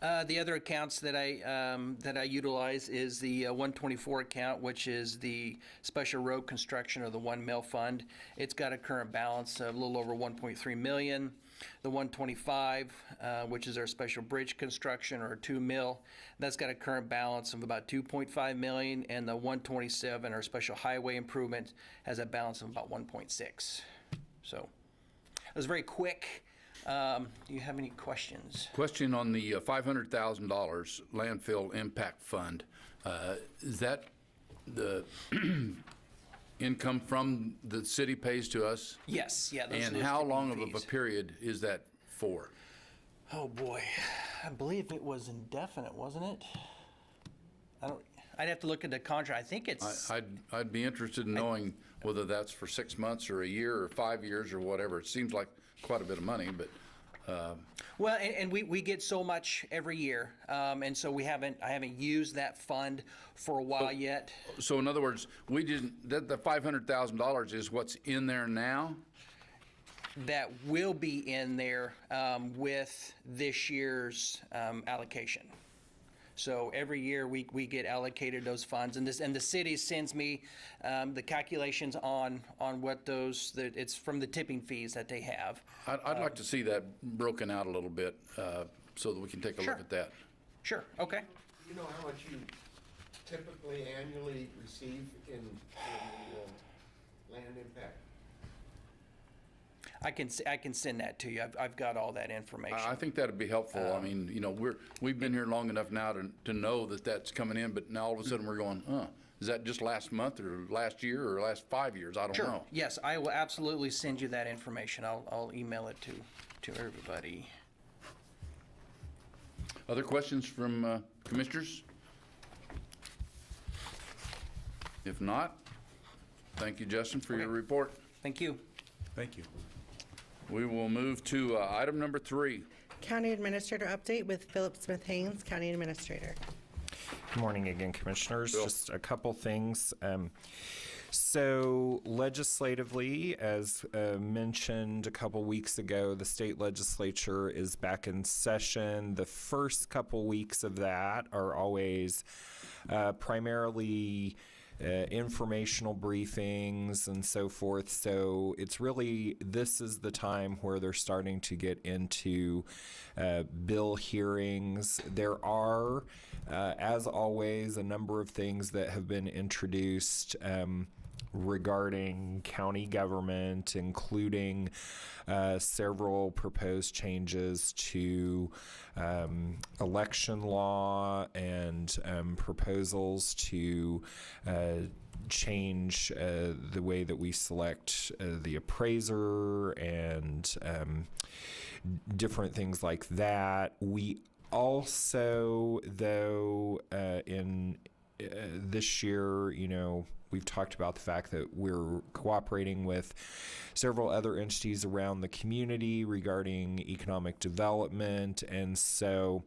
The other accounts that I utilize is the 124 account, which is the special road construction or the 1 mil fund. It's got a current balance of a little over 1.3 million. The 125, which is our special bridge construction or 2 mil, that's got a current balance of about 2.5 million, and the 127, our special highway improvement, has a balance of about 1.6. So it was very quick. Do you have any questions? Question on the $500,000 landfill impact fund. Is that the income from the city pays to us? Yes, yeah. And how long of a period is that for? Oh boy, I believe it was indefinite, wasn't it? I'd have to look at the contract. I think it's. I'd be interested in knowing whether that's for 6 months or a year or 5 years or whatever. It seems like quite a bit of money, but. Well, and we get so much every year, and so I haven't used that fund for a while yet. So in other words, we didn't. The $500,000 is what's in there now. That will be in there with this year's allocation. So every year we get allocated those funds, and the city sends me the calculations on what those. It's from the tipping fees that they have. I'd like to see that broken out a little bit so that we can take a look at that. Sure. Okay. You know how much you typically annually receive in land impact? I can send that to you. I've got all that information. I think that'd be helpful. I mean, you know, we've been here long enough now to know that that's coming in, but now all of a sudden we're going, is that just last month or last year or last 5 years? I don't Sure. know. Yes, I will absolutely send you that information. I'll email it to everybody. Other questions from commissioners? If not, thank you, Justin, for your report. Thank you. Thank you. We will move to item number 3. County Administrator update with Philip Smith Haynes, County Administrator. Good morning again, Commissioners. Bill. Just a couple things. So legislatively, as mentioned a couple weeks ago, the state legislature is back in session. The first couple weeks of that are always primarily informational briefings and so forth. So it's really, this is the time where they're starting to get into bill hearings. There are, as always, a number of things that have been introduced regarding county government, including several proposed changes to election law and proposals to change the way that we select the appraiser and different things like that. We also, though, in this year, you know, we've talked about the fact that we're cooperating with several other entities around the community regarding economic development. And so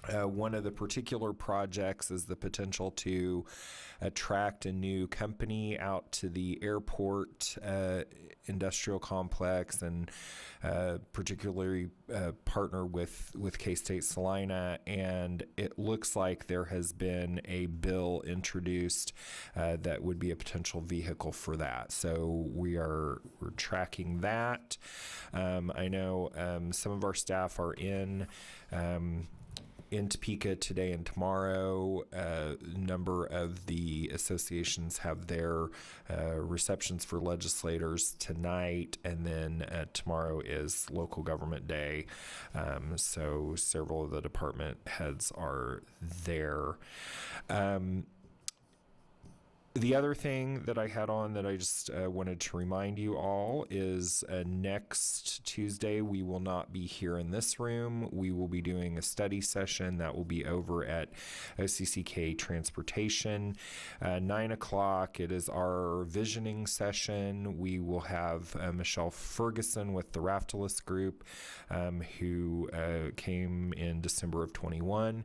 one of the particular projects is the potential to attract a new company out to the airport industrial complex and particularly partner with K-State Salina. And it looks like there has been a bill introduced that would be a potential vehicle for that. So we're tracking that. I know some of our staff are in Topeka today and tomorrow. A number of the associations have their receptions for legislators tonight, and then tomorrow is local government day. So several of the department heads are there. The other thing that I had on that I just wanted to remind you all is next Tuesday we will not be here in this room. We will be doing a study session that will be over at OCCK Transportation. 9 o'clock, it is our visioning session. We will have Michelle Ferguson with the Raftalist Group, who came in December of 21.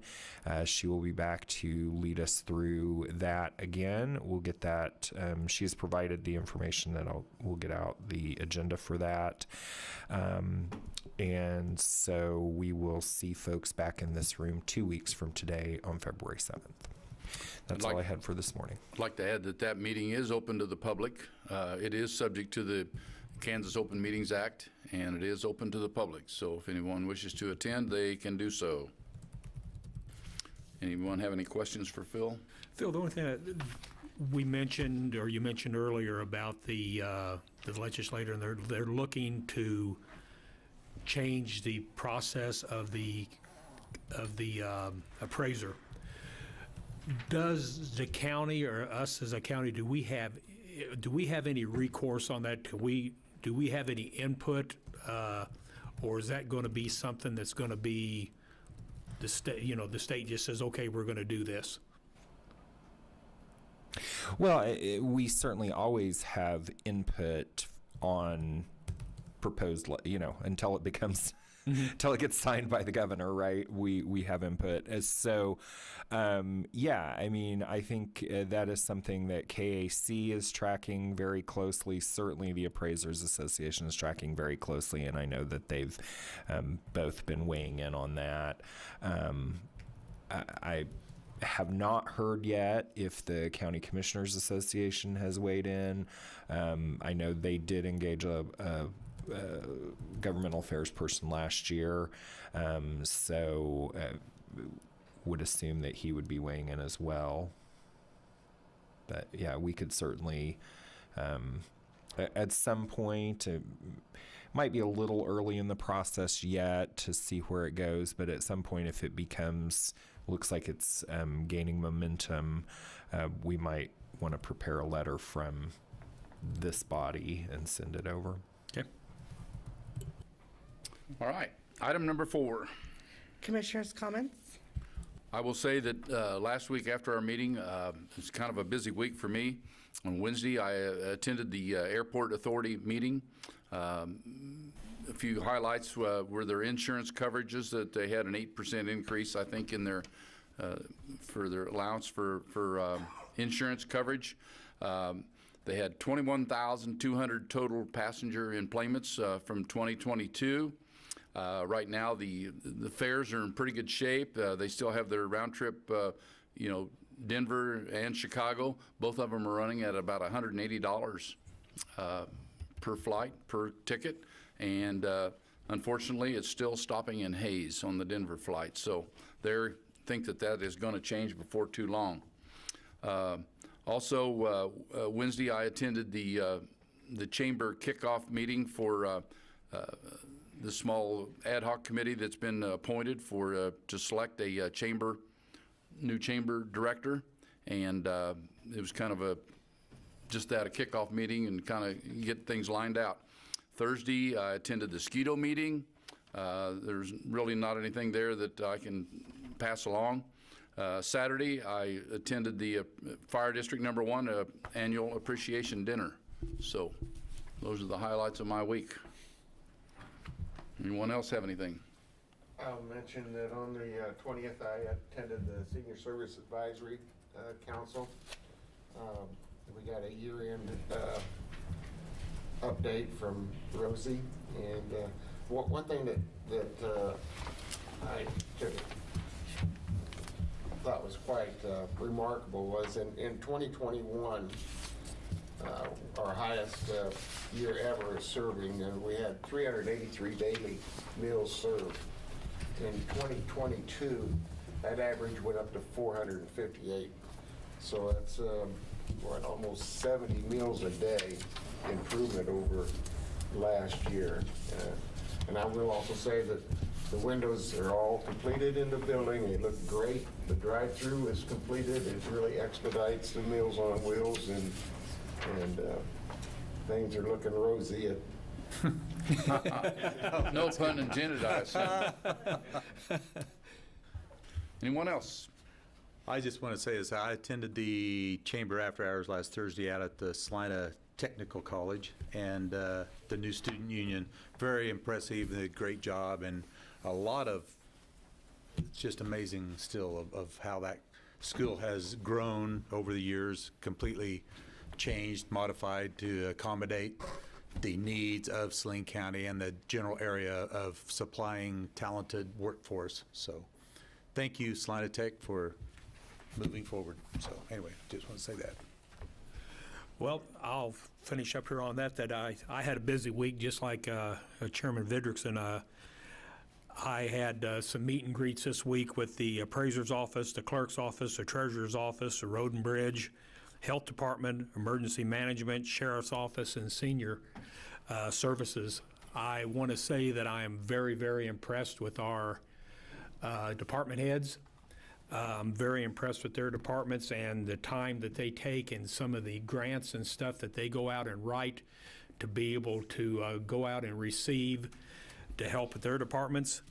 She will be back to lead us through that again. we'll get that. She's provided the information that we'll get out the agenda for that. And so we will see folks back in this room 2 weeks from today on February 7th. That's all I had for this morning. I'd like to add that that meeting is open to the public. It is subject to the Kansas Open Meetings Act, and it is open to the public. So if anyone wishes to attend, they can do so. Anyone have any questions for Phil? Phil, the only thing that we mentioned, or you mentioned earlier about the legislator, and they're looking to change the process of the appraiser. Does the county or us as a county, do we have any recourse on that? Do we have any input, or is that going to be something that's going to be the state just says, okay, we're going to do this? Well, we certainly always have input on proposed, until it becomes, until it gets signed by the governor, right? We have input. So, I think that is something that KAC is tracking very closely. Certainly the Appraisers Association is tracking very closely, and I know that they've both been weighing in on that. I have not heard yet if the County Commissioners Association has weighed in. I know they did engage a governmental affairs person last year, so would assume that he would be weighing in as well. But yeah, we could certainly at some point, it might be a little early in the process yet to see where it goes, but at some point, if it looks like it's gaining momentum, we might want to prepare a letter from this body and send it over. Okay. All right. Item number 4. Commissioners' comments? I will say that last week after our meeting, it's kind of a busy week for me. On Wednesday, I attended the Airport Authority meeting. A few highlights were their insurance coverages, that they had an 8% increase, I think, in their for their allowance for insurance coverage. They had 21,200 total passenger enplanements from 2022. Right now, the fares are in pretty good shape. They still have their round trip, Denver and Chicago. Both of them are running at about $180 per flight, per ticket. And unfortunately, it's still stopping in Hayes on the Denver flight. So they think that is going to change before too long. Also, Wednesday, I attended the chamber kickoff meeting for the small ad hoc committee that's been appointed to select a new chamber director, and it was kind of a kickoff meeting and kind of get things lined out. Thursday, I attended the SCEDO meeting. There's really not anything there that I can pass along. Saturday, I attended the Fire District Number 1 annual appreciation dinner. So those are the highlights of my week. Anyone else have anything? I'll mention that on the 20th, I attended the Senior Service Advisory Council. We got a year-end update from Rosie, and one thing that I thought was quite remarkable was in 2021, our highest year ever is serving, and we had 383 daily meals served. In 2022, that average went up to 458. So that's almost 70 meals a day improvement over last year. And I will also say that the windows are all completed in the building. They look great. The drive-through is completed. It really expedites the Meals on Wheels, and things are looking rosy. No pun intended, I assume. Anyone else? I just want to say is I attended the chamber after hours last Thursday out at the Salina Technical College, and the new student union, very impressive. They did a great job, and a lot of, it's just amazing still of how that school has grown over the years, completely changed, modified to accommodate the needs of Saline County and the general area of supplying talented workforce. So thank you, Salina Tech, for moving forward. So anyway, just want to say that. Well, I'll finish up here on that I had a busy week, just like Chairman Vidrickson. I had some meet and greets this week with the appraiser's office, the clerk's office, the treasurer's office, the road and bridge, health department, emergency management, sheriff's office, and senior services. I want to say that I am very, very impressed with our department heads. I'm very impressed with their departments and the time that they take and some of the grants and stuff that they go out and write to be able to go out and receive to help with their departments.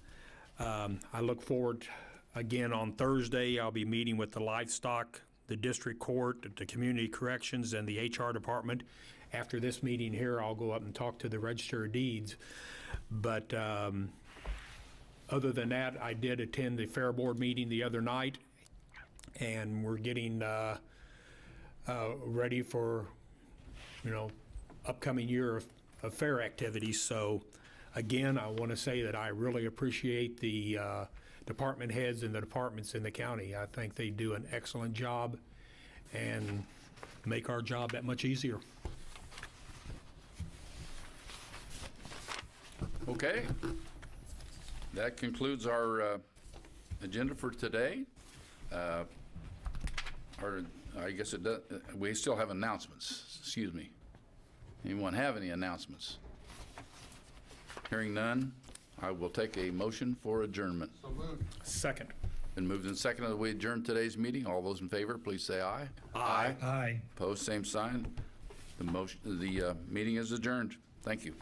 I look forward, again, on Thursday, I'll be meeting with the livestock, the district court, the community corrections, and the HR department. After this meeting here, I'll go up and talk to the Register of Deeds. But other than that, I did attend the Fair Board meeting the other night, and we're getting ready for, upcoming year of fair activities. So, again, I want to say that I really appreciate the department heads and the departments in the county. I think they do an excellent job and make our job that much easier. Okay. That concludes our agenda for today. I guess it does, we still have announcements. Excuse me. Anyone have any announcements? Hearing none, I will take a motion for adjournment. So moved. Second. Been moved and seconded that we adjourn today's meeting. All those in favor, please say aye. Aye. Opposed, same sign. The meeting is adjourned. Thank you.